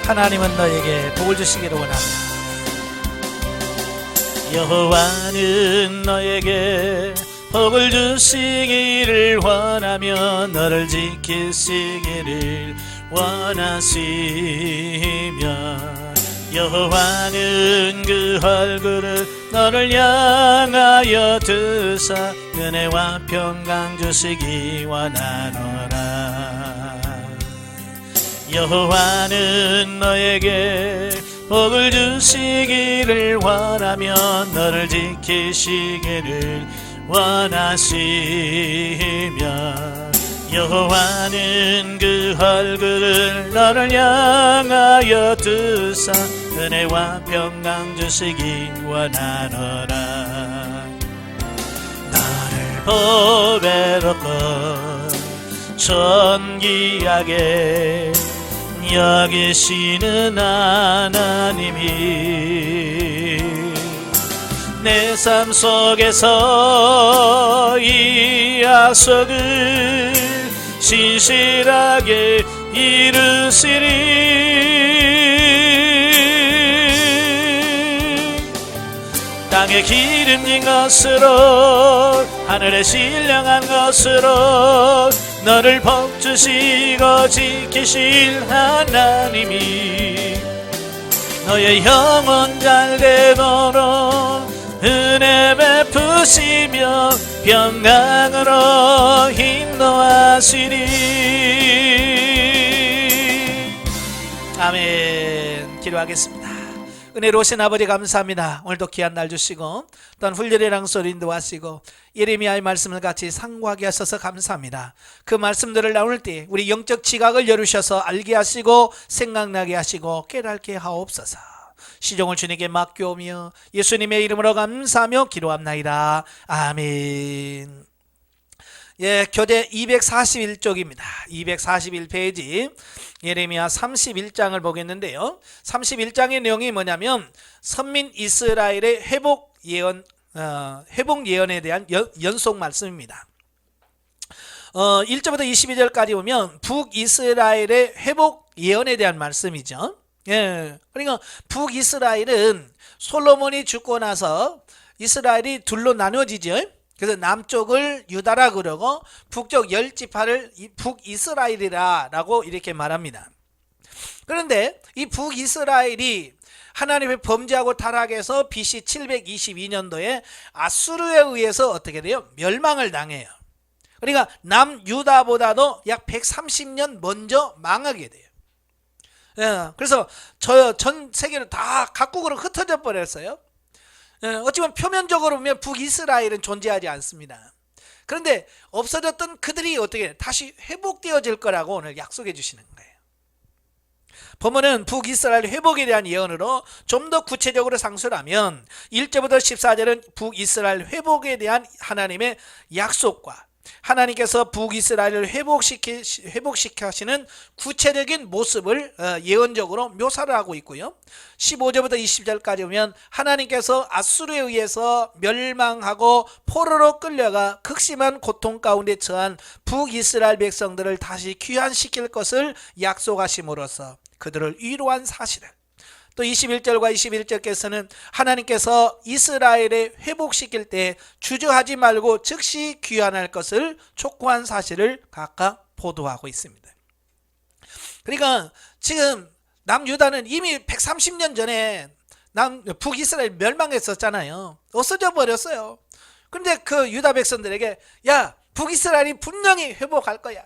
하나님은 너에게 복을 주시기를 원합니다. 여호와는 너에게 복을 주시기를 원하며 너를 지키시기를 원하시며 여호와는 그 얼굴을 너를 향하여 드사 은혜와 평강 주시기 원하노라. 여호와는 너에게 복을 주시기를 원하며 너를 지키시기를 원하시며 여호와는 그 얼굴을 너를 향하여 드사 은혜와 평강 주시기 원하노라. 나를 보배롭고 존귀하게 여기시는 하나님이 내 삶 속에서 이 약속을 신실하게 이루시리. 땅에 기름진 것으로 하늘에 신령한 것으로 너를 복주시고 지키실 하나님이 너의 영혼 잘 되도록 은혜 베푸시며 평강으로 인도하시리. 아멘. 기도하겠습니다. 은혜로우신 아버지 감사합니다. 오늘도 귀한 날 주시고 또한 훈련이랑 소리 인도하시고 예레미야의 말씀을 같이 상고하게 하셔서 감사합니다. 그 말씀들을 나눌 때 우리 영적 지각을 열으셔서 알게 하시고 생각나게 하시고 깨닫게 하옵소서. 시종을 주님께 맡겨오며 예수님의 이름으로 감사하며 기도합나이다. 아멘. 예, 교재 241쪽입니다. 241페이지 예레미야 31장을 보겠는데요. 31장의 내용이 뭐냐면 선민 이스라엘의 회복 예언에 대한 연속 말씀입니다. 1절부터 22절까지 보면 북이스라엘의 회복 예언에 대한 말씀이죠. 예, 그러니까 북이스라엘은 솔로몬이 죽고 나서 이스라엘이 둘로 나눠지죠. 그래서 남쪽을 유다라 그러고 북쪽 10지파를 북이스라엘이라고 이렇게 말합니다. 그런데 이 북이스라엘이 하나님의 범죄하고 타락해서 BC 722년도에 아수르에 의해서 어떻게 돼요? 멸망을 당해요. 그러니까 남유다보다도 약 130년 먼저 망하게 돼요. 예, 그래서 전 세계로 다 각국으로 흩어져 버렸어요. 예, 어찌보면 표면적으로 보면 북이스라엘은 존재하지 않습니다. 그런데 없어졌던 그들이 어떻게 다시 회복되어질 거라고 오늘 약속해 주시는 거예요. 본문은 북이스라엘 회복에 대한 예언으로 좀 더 구체적으로 상수하면 1절부터 14절은 북이스라엘 회복에 대한 하나님의 약속과 하나님께서 북이스라엘을 회복시키시는 구체적인 모습을 예언적으로 묘사를 하고 있고요. 15절부터 20절까지 보면 하나님께서 아수르에 의해서 멸망하고 포로로 끌려가 극심한 고통 가운데 처한 북이스라엘 백성들을 다시 귀환시킬 것을 약속하심으로써 그들을 위로한 사실을, 또 21절과 21절께서는 하나님께서 이스라엘에 회복시킬 때 주저하지 말고 즉시 귀환할 것을 촉구한 사실을 각각 보도하고 있습니다. 그러니까 지금 남유다는 이미 130년 전에 북이스라엘 멸망했었잖아요. 없어져 버렸어요. 그런데 그 유다 백성들에게 야, 북이스라엘이 분명히 회복할 거야.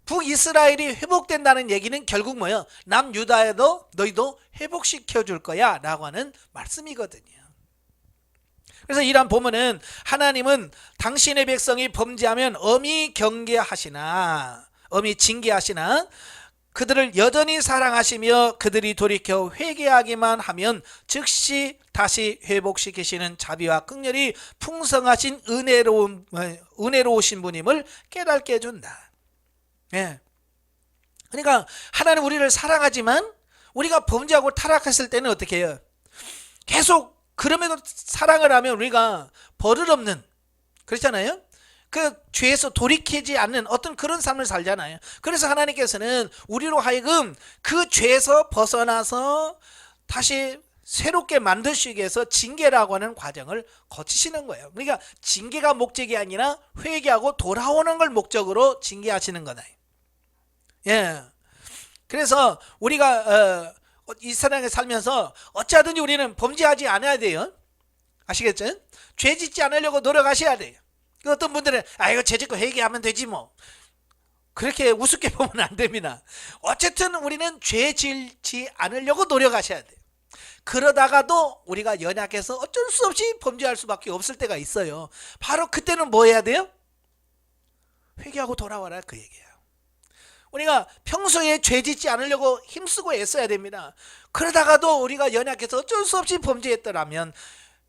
북이스라엘이 회복된다는 얘기는 결국 뭐예요? 남유다에도 너희도 회복시켜 줄 거야 라고 하는 말씀이거든요. 그래서 이러한 보면은 하나님은 당신의 백성이 범죄하면 엄히 경계하시나 엄히 징계하시나 그들을 여전히 사랑하시며 그들이 돌이켜 회개하기만 하면 즉시 다시 회복시키시는 자비와 긍휼이 풍성하신 은혜로우신 분임을 깨닫게 해준다. 예. 그러니까 하나님 우리를 사랑하지만 우리가 범죄하고 타락했을 때는 어떻게 해요? 계속 그럼에도 사랑을 하면 우리가 버릇없는, 그렇잖아요. 그 죄에서 돌이키지 않는 어떤 그런 삶을 살잖아요. 그래서 하나님께서는 우리로 하여금 그 죄에서 벗어나서 다시 새롭게 만드시기 위해서 징계라고 하는 과정을 거치시는 거예요. 그러니까 징계가 목적이 아니라 회개하고 돌아오는 걸 목적으로 징계하시는 거다. 예. 그래서 우리가 이 세상에 살면서 어찌하든지 우리는 범죄하지 않아야 돼요. 아시겠죠? 죄 짓지 않으려고 노력하셔야 돼요. 어떤 분들은 이거 죄 짓고 회개하면 되지 뭐, 그렇게 우습게 보면 안 됩니다. 어쨌든 우리는 죄 짓지 않으려고 노력하셔야 돼요. 그러다가도 우리가 연약해서 어쩔 수 없이 범죄할 수밖에 없을 때가 있어요. 바로 그때는 뭐 해야 돼요? 회개하고 돌아와라, 그 얘기예요. 우리가 평소에 죄 짓지 않으려고 힘쓰고 애써야 됩니다. 그러다가도 우리가 연약해서 어쩔 수 없이 범죄했더라면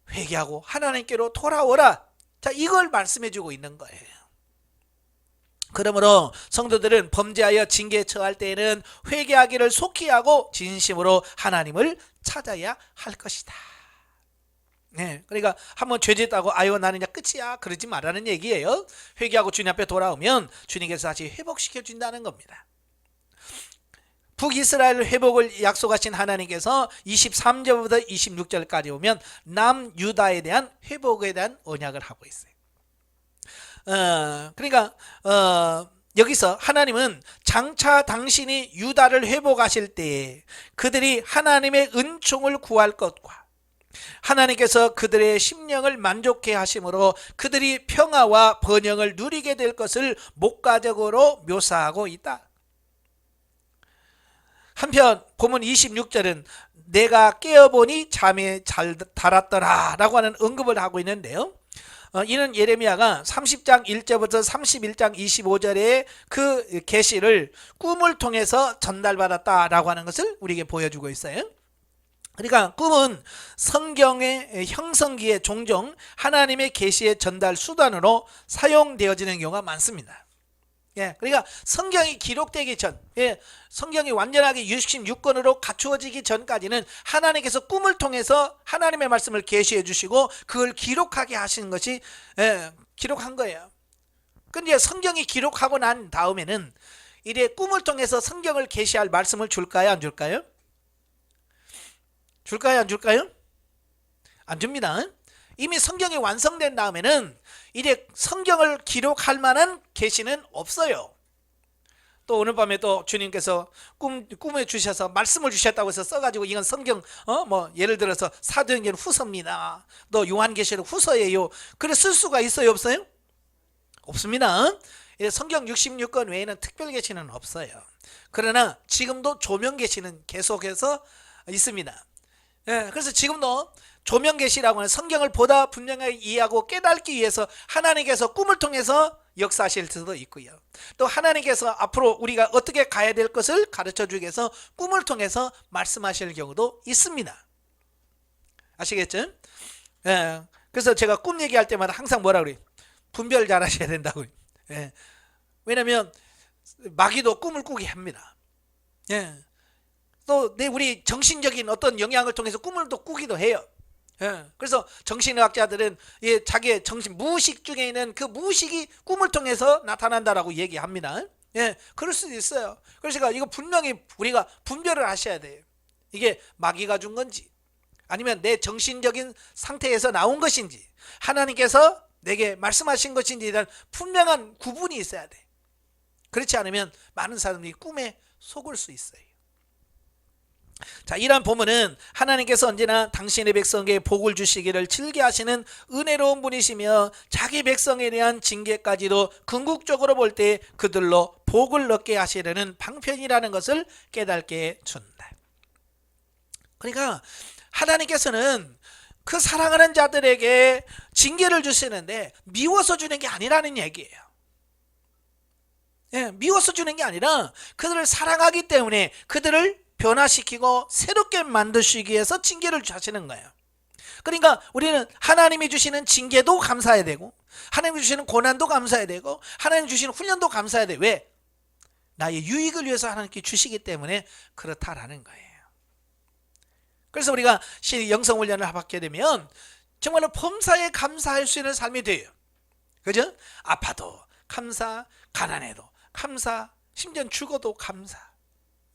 회개하고 하나님께로 돌아오라. 자, 이걸 말씀해 주고 있는 거예요. 그러므로 성도들은 범죄하여 징계에 처할 때에는 회개하기를 속히 하고 진심으로 하나님을 찾아야 할 것이다. 네, 그러니까 한번 죄짓다고 아유 나는 이제 끝이야 그러지 말라는 얘기예요. 회개하고 주님 앞에 돌아오면 주님께서 다시 회복시켜 준다는 겁니다. 북이스라엘 회복을 약속하신 하나님께서 23절부터 26절까지 보면 남유다에 대한 회복에 대한 언약을 하고 있어요. 그러니까 여기서 하나님은 장차 당신이 유다를 회복하실 때에 그들이 하나님의 은총을 구할 것과 하나님께서 그들의 심령을 만족해 하심으로 그들이 평화와 번영을 누리게 될 것을 목가적으로 묘사하고 있다. 한편 본문 26절은 내가 깨어보니 잠에 잘 달았더라 라고 하는 언급을 하고 있는데요, 이는 예레미야가 30장 1절부터 31장 25절의 그 계시를 꿈을 통해서 전달받았다라고 하는 것을 우리에게 보여주고 있어요. 그러니까 꿈은 성경의 형성기에 종종 하나님의 계시의 전달 수단으로 사용되어지는 경우가 많습니다. 예, 그러니까 성경이 기록되기 전, 성경이 완전하게 66권으로 갖추어지기 전까지는 하나님께서 꿈을 통해서 하나님의 말씀을 계시해 주시고 그걸 기록하게 하시는 것이 기록한 거예요. 근데 성경이 기록하고 난 다음에는 이래 꿈을 통해서 성경을 계시할 말씀을 줄까요, 안 줄까요? 줄까요, 안 줄까요? 안 줍니다. 이미 성경이 완성된 다음에는 이제 성경을 기록할 만한 계시는 없어요. 또 오늘 밤에 또 주님께서 꿈에 주셔서 말씀을 주셨다고 해서 써가지고 이건 성경 예를 들어서 사도행전 후서입니다, 또 요한계시록 후서예요, 그래 쓸 수가 있어요, 없어요? 없습니다. 성경 66권 외에는 특별 계시는 없어요. 그러나 지금도 조명 계시는 계속해서 있습니다. 그래서 지금도 조명 계시라고 하는 성경을 보다 분명하게 이해하고 깨닫기 위해서 하나님께서 꿈을 통해서 역사하실 수도 있고요, 또 하나님께서 앞으로 우리가 어떻게 가야 될 것을 가르쳐 주기 위해서 꿈을 통해서 말씀하실 경우도 있습니다. 아시겠죠? 그래서 제가 꿈 얘기할 때마다 항상 뭐라 그래요? 분별 잘 하셔야 된다고요. 왜냐하면 마귀도 꿈을 꾸게 합니다. 또 우리 정신적인 어떤 영향을 통해서 꿈을 또 꾸기도 해요. 그래서 정신의학자들은 자기의 정신 무의식 중에 있는 그 무의식이 꿈을 통해서 나타난다라고 얘기합니다. 그럴 수도 있어요. 그래서 이거 분명히 우리가 분별을 하셔야 돼요. 이게 마귀가 준 건지 아니면 내 정신적인 상태에서 나온 것인지 하나님께서 내게 말씀하신 것인지에 대한 분명한 구분이 있어야 돼. 그렇지 않으면 많은 사람들이 꿈에 속을 수 있어요. 자, 이러한 본문은 하나님께서 언제나 당신의 백성에게 복을 주시기를 즐겨하시는 은혜로운 분이시며 자기 백성에 대한 징계까지도 궁극적으로 볼 때 그들로 복을 얻게 하시려는 방편이라는 것을 깨닫게 준다. 그러니까 하나님께서는 그 사랑하는 자들에게 징계를 주시는데 미워서 주는 게 아니라는 얘기예요. 미워서 주는 게 아니라 그들을 사랑하기 때문에 그들을 변화시키고 새롭게 만드시기 위해서 징계를 하시는 거예요. 그러니까 우리는 하나님이 주시는 징계도 감사해야 되고 하나님이 주시는 고난도 감사해야 되고 하나님이 주시는 훈련도 감사해야 돼. 왜? 나의 유익을 위해서 하나님께 주시기 때문에 그렇다라는 거예요. 그래서 우리가 영성훈련을 받게 되면 정말로 범사에 감사할 수 있는 삶이 돼요. 그죠? 아파도 감사, 가난해도 감사, 심지어 죽어도 감사.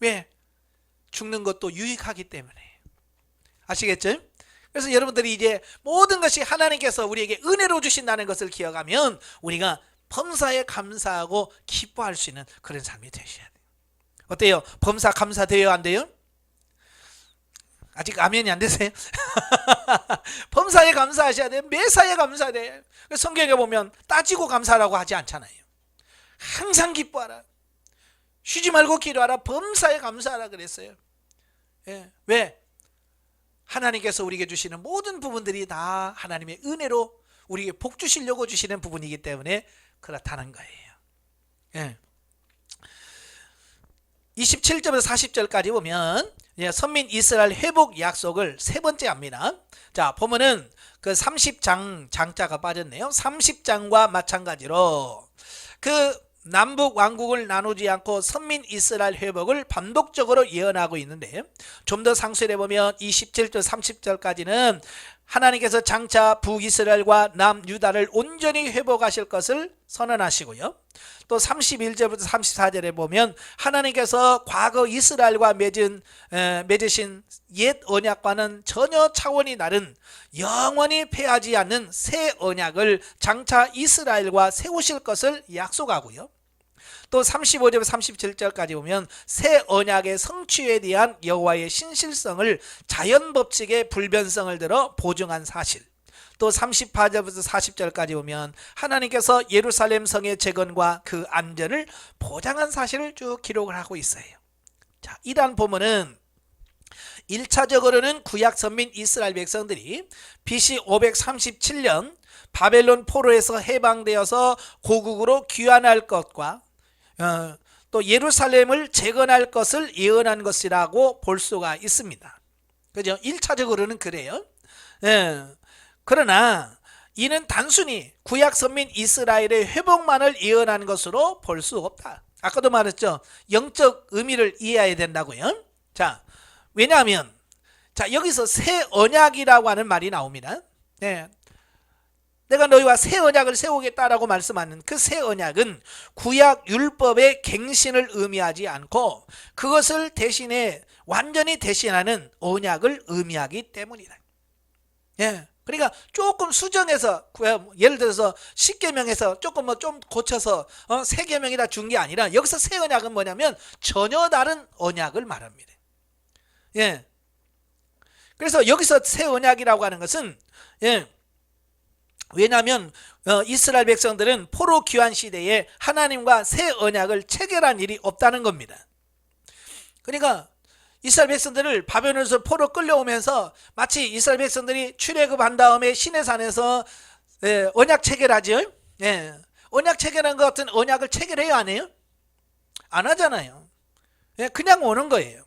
왜? 죽는 것도 유익하기 때문에. 아시겠죠? 그래서 여러분들이 이제 모든 것이 하나님께서 우리에게 은혜로 주신다는 것을 기억하면 우리가 범사에 감사하고 기뻐할 수 있는 그런 삶이 되셔야 돼요. 어때요? 범사 감사돼요? 안 돼요? 아직 아멘이 안 되세요? 범사에 감사하셔야 돼요. 매사에 감사해야 돼요. 성경에 보면 따지고 감사라고 하지 않잖아요. 항상 기뻐하라. 쉬지 말고 기도하라. 범사에 감사하라 그랬어요. 예. 왜? 하나님께서 우리에게 주시는 모든 부분들이 다 하나님의 은혜로 우리에게 복 주시려고 주시는 부분이기 때문에 그렇다는 거예요. 예. 27절에서 40절까지 보면 선민 이스라엘 회복 약속을 세 번째 합니다. 자, 보면은 그 30장 장자가 빠졌네요. 30장과 마찬가지로 그 남북 왕국을 나누지 않고 선민 이스라엘 회복을 반복적으로 예언하고 있는데, 좀 더 상세히 보면 27절 30절까지는 하나님께서 장차 북이스라엘과 남유다를 온전히 회복하실 것을 선언하시고요, 또 31절부터 34절에 보면 하나님께서 과거 이스라엘과 맺으신 옛 언약과는 전혀 차원이 다른 영원히 패하지 않는 새 언약을 장차 이스라엘과 세우실 것을 약속하고요, 또 35절부터 37절까지 보면 새 언약의 성취에 대한 여호와의 신실성을 자연 법칙의 불변성을 들어 보증한 사실, 또 38절부터 40절까지 보면 하나님께서 예루살렘 성의 재건과 그 안전을 보장한 사실을 쭉 기록을 하고 있어요. 자, 이러한 본문은 1차적으로는 구약 선민 이스라엘 백성들이 BC 537년 바벨론 포로에서 해방되어서 고국으로 귀환할 것과 또 예루살렘을 재건할 것을 예언한 것이라고 볼 수가 있습니다. 그죠? 1차적으로는 그래요. 그러나 이는 단순히 구약 선민 이스라엘의 회복만을 예언한 것으로 볼 수 없다. 아까도 말했죠. 영적 의미를 이해해야 된다고요. 자, 왜냐하면 자, 여기서 새 언약이라고 하는 말이 나옵니다. 내가 너희와 새 언약을 세우겠다라고 말씀하는 그 새 언약은 구약 율법의 갱신을 의미하지 않고 그것을 대신에 완전히 대신하는 언약을 의미하기 때문이다. 그러니까 조금 수정해서, 예를 들어서 10계명에서 조금 좀 고쳐서 새 계명이라 준 게 아니라 여기서 새 언약은 뭐냐면 전혀 다른 언약을 말합니다. 그래서 여기서 새 언약이라고 하는 것은 왜냐하면 이스라엘 백성들은 포로 귀환 시대에 하나님과 새 언약을 체결한 일이 없다는 겁니다. 그러니까 이스라엘 백성들을 바벨론에서 포로 끌려오면서 마치 이스라엘 백성들이 출애굽한 다음에 시내산에서 언약 체결하죠. 언약 체결한 것 같은 언약을 체결해요, 안 해요? 안 하잖아요. 그냥 오는 거예요.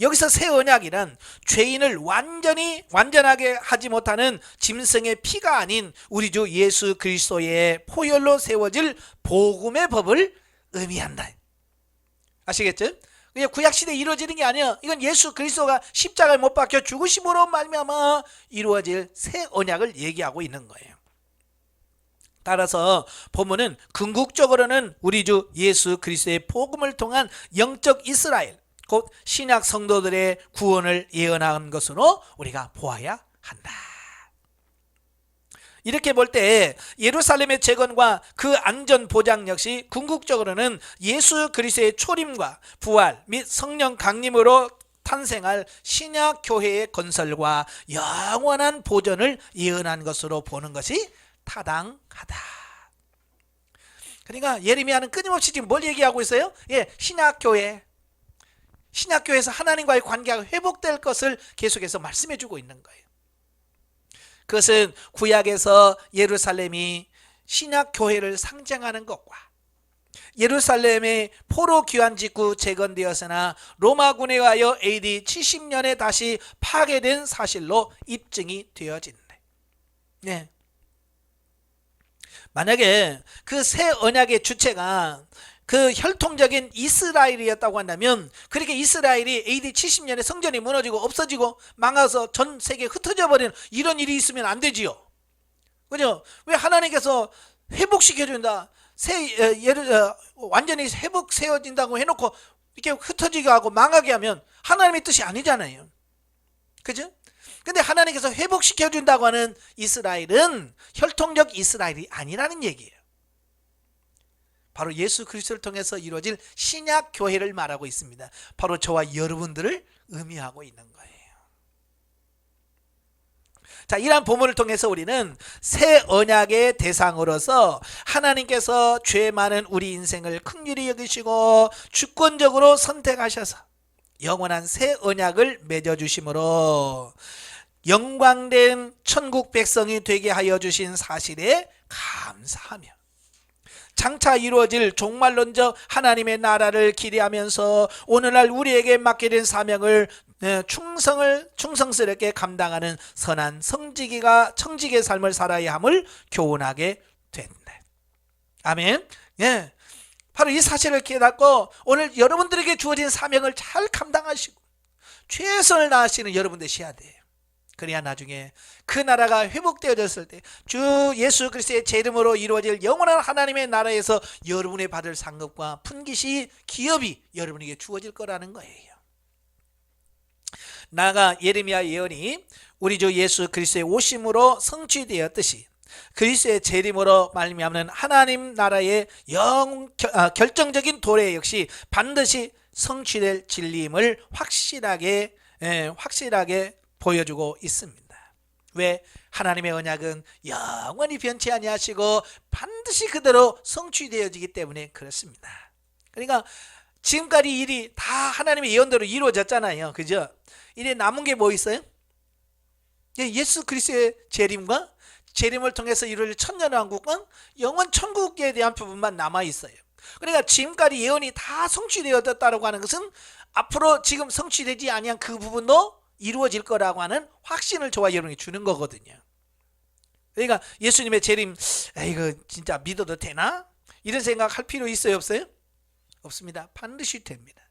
여기서 새 언약이란 죄인을 완전하게 하지 못하는 짐승의 피가 아닌 우리 주 예수 그리스도의 포혈로 세워질 복음의 법을 의미한다. 아시겠죠? 구약시대에 이루어지는 게 아니야. 이건 예수 그리스도가 십자가에 못 박혀 죽으심으로 말미암아 이루어질 새 언약을 얘기하고 있는 거예요. 따라서 본문은 궁극적으로는 우리 주 예수 그리스도의 복음을 통한 영적 이스라엘, 곧 신약 성도들의 구원을 예언한 것으로 우리가 보아야 한다. 이렇게 볼 때 예루살렘의 재건과 그 안전 보장 역시 궁극적으로는 예수 그리스도의 초림과 부활 및 성령 강림으로 탄생할 신약 교회의 건설과 영원한 보존을 예언한 것으로 보는 것이 타당하다. 그러니까 예레미야는 끊임없이 지금 뭘 얘기하고 있어요? 신약 교회에서 하나님과의 관계가 회복될 것을 계속해서 말씀해주고 있는 거예요. 그것은 구약에서 예루살렘이 신약 교회를 상징하는 것과 예루살렘의 포로 귀환 직후 재건되었으나 로마군에 의하여 AD 70년에 다시 파괴된 사실로 입증이 되어진다. 만약에 그 새 언약의 주체가 그 혈통적인 이스라엘이었다고 한다면, 그렇게 이스라엘이 AD 70년에 성전이 무너지고 없어지고 망해서 전 세계에 흩어져 버리는 이런 일이 있으면 안 되지요. 그죠? 왜 하나님께서 회복시켜준다, 완전히 회복 세워진다고 해놓고 이렇게 흩어지게 하고 망하게 하면 하나님의 뜻이 아니잖아요. 그죠? 근데 하나님께서 회복시켜준다고 하는 이스라엘은 혈통적 이스라엘이 아니라는 얘기예요. 바로 예수 그리스도를 통해서 이루어질 신약 교회를 말하고 있습니다. 바로 저와 여러분들을 의미하고 있는 거예요. 자, 이러한 본문을 통해서 우리는 새 언약의 대상으로서 하나님께서 죄 많은 우리 인생을 긍휼히 여기시고 주권적으로 선택하셔서 영원한 새 언약을 맺어주심으로 영광된 천국 백성이 되게 하여 주신 사실에 감사하며 장차 이루어질 종말론적 하나님의 나라를 기대하면서 오늘날 우리에게 맡게 된 사명을 충성스럽게 감당하는 선한 청직의 삶을 살아야 함을 교훈하게 된다. 아멘. 예. 바로 이 사실을 깨닫고 오늘 여러분들에게 주어진 사명을 잘 감당하시고 최선을 다하시는 여러분 되셔야 돼요. 그래야 나중에 그 나라가 회복되어졌을 때 주 예수 그리스도의 제 이름으로 이루어질 영원한 하나님의 나라에서 여러분의 받을 상급과 푼깃이 기업이 여러분에게 주어질 거라는 거예요. 나아가 예레미야 예언이 우리 주 예수 그리스도의 오심으로 성취되었듯이 그리스도의 재림으로 말미암는 하나님 나라의 결정적인 도래 역시 반드시 성취될 진리임을 확실하게 보여주고 있습니다. 왜? 하나님의 언약은 영원히 변치 아니하시고 반드시 그대로 성취되어지기 때문에 그렇습니다. 그러니까 지금까지 일이 다 하나님의 예언대로 이루어졌잖아요. 그죠? 이제 남은 게 뭐 있어요? 예수 그리스도의 재림과 재림을 통해서 이루어질 천년왕국과 영원 천국에 대한 부분만 남아 있어요. 그러니까 지금까지 예언이 다 성취되었다고 하는 것은 앞으로 지금 성취되지 아니한 그 부분도 이루어질 거라고 하는 확신을 저와 여러분이 주는 거거든요. 그러니까 예수님의 재림, 이거 진짜 믿어도 되나? 이런 생각할 필요 있어요, 없어요? 없습니다. 반드시 됩니다.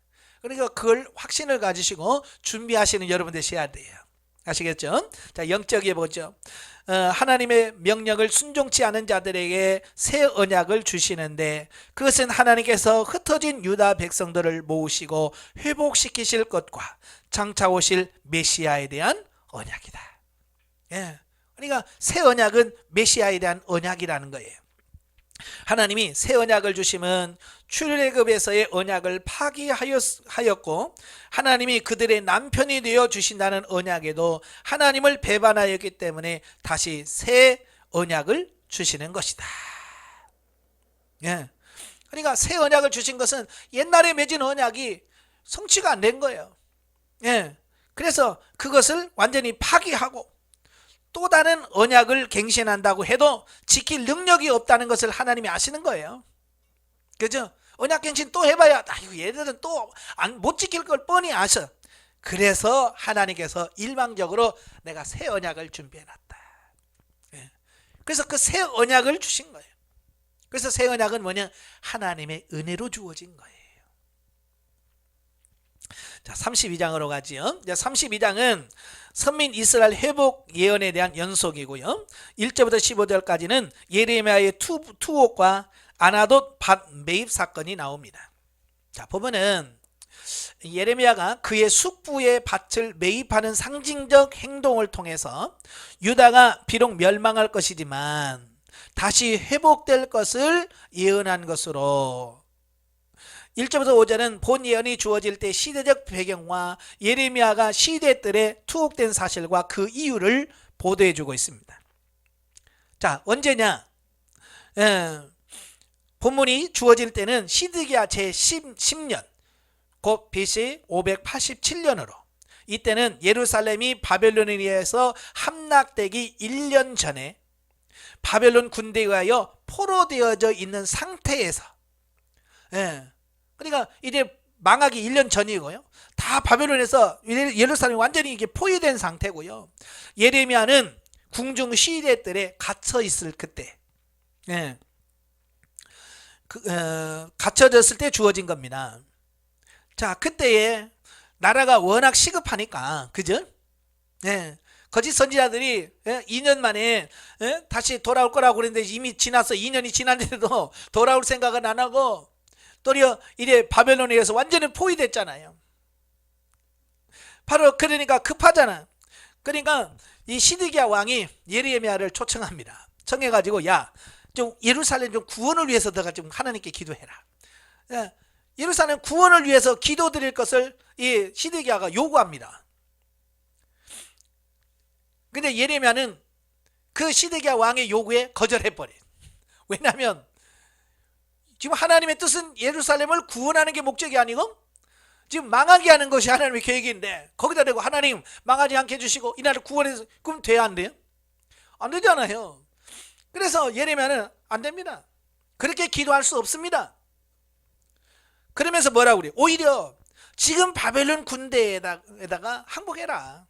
그러니까 그걸 확신을 가지시고 준비하시는 여러분 되셔야 돼요. 아시겠죠? 자, 영적에 보죠. 하나님의 명령을 순종치 않은 자들에게 새 언약을 주시는데 그것은 하나님께서 흩어진 유다 백성들을 모으시고 회복시키실 것과 장차 오실 메시아에 대한 언약이다. 예. 그러니까 새 언약은 메시아에 대한 언약이라는 거예요. 하나님이 새 언약을 주심은 출애굽에서의 언약을 파기하였고 하나님이 그들의 남편이 되어 주신다는 언약에도 하나님을 배반하였기 때문에 다시 새 언약을 주시는 것이다. 예. 그러니까 새 언약을 주신 것은 옛날에 맺은 언약이 성취가 안 된 거예요. 예. 그래서 그것을 완전히 파기하고 또 다른 언약을 갱신한다고 해도 지킬 능력이 없다는 것을 하나님이 아시는 거예요. 그죠? 언약 갱신 또 해봐야 얘들은 또 못 지킬 걸 뻔히 아셔. 그래서 하나님께서 일방적으로 내가 새 언약을 준비해놨다. 예. 그래서 그 새 언약을 주신 거예요. 그래서 새 언약은 뭐냐? 하나님의 은혜로 주어진 거예요. 자, 32장으로 가지요. 32장은 선민 이스라엘 회복 예언에 대한 연속이고요. 1절부터 15절까지는 예레미야의 투옥과 아나돗 밭 매입 사건이 나옵니다. 자, 보면은 예레미야가 그의 숙부의 밭을 매입하는 상징적 행동을 통해서 유다가 비록 멸망할 것이지만 다시 회복될 것을 예언한 것으로 1절부터 5절은 본 예언이 주어질 때 시대적 배경과 예레미야가 시대들에 투옥된 사실과 그 이유를 보도해 주고 있습니다. 자, 언제냐? 본문이 주어질 때는 시드기야 제10년 곧 BC 587년으로 이때는 예루살렘이 바벨론에 의해서 함락되기 1년 전에 바벨론 군대에 의하여 포로되어져 있는 상태에서 그러니까 이제 망하기 1년 전이고요. 다 바벨론에서 예루살렘이 완전히 이게 포위된 상태고요. 예레미야는 궁중 시대들에 갇혀 있을 그때, 갇혀졌을 때 주어진 겁니다. 자, 그때에 나라가 워낙 시급하니까, 그죠? 거짓 선지자들이 2년 만에 다시 돌아올 거라고 그랬는데 이미 지났어. 2년이 지났는데도 돌아올 생각은 안 하고 도리어 이래 바벨론에 의해서 완전히 포위됐잖아요. 바로 그러니까 급하잖아. 그러니까 이 시드기야 왕이 예레미야를 초청합니다. 청해가지고 야, 좀 예루살렘 좀 구원을 위해서 너가 좀 하나님께 기도해라. 예루살렘 구원을 위해서 기도드릴 것을 이 시드기야가 요구합니다. 근데 예레미야는 그 시드기야 왕의 요구에 거절해버려. 왜냐하면 지금 하나님의 뜻은 예루살렘을 구원하는 게 목적이 아니고 지금 망하게 하는 것이 하나님의 계획인데 거기다 대고 하나님 망하지 않게 해주시고 이 나라를 구원해서 그럼 돼야 안 돼요? 안 되잖아요. 그래서 예레미야는 안 됩니다. 그렇게 기도할 수 없습니다. 그러면서 뭐라고 그래요? 오히려 지금 바벨론 군대에다가 항복해라.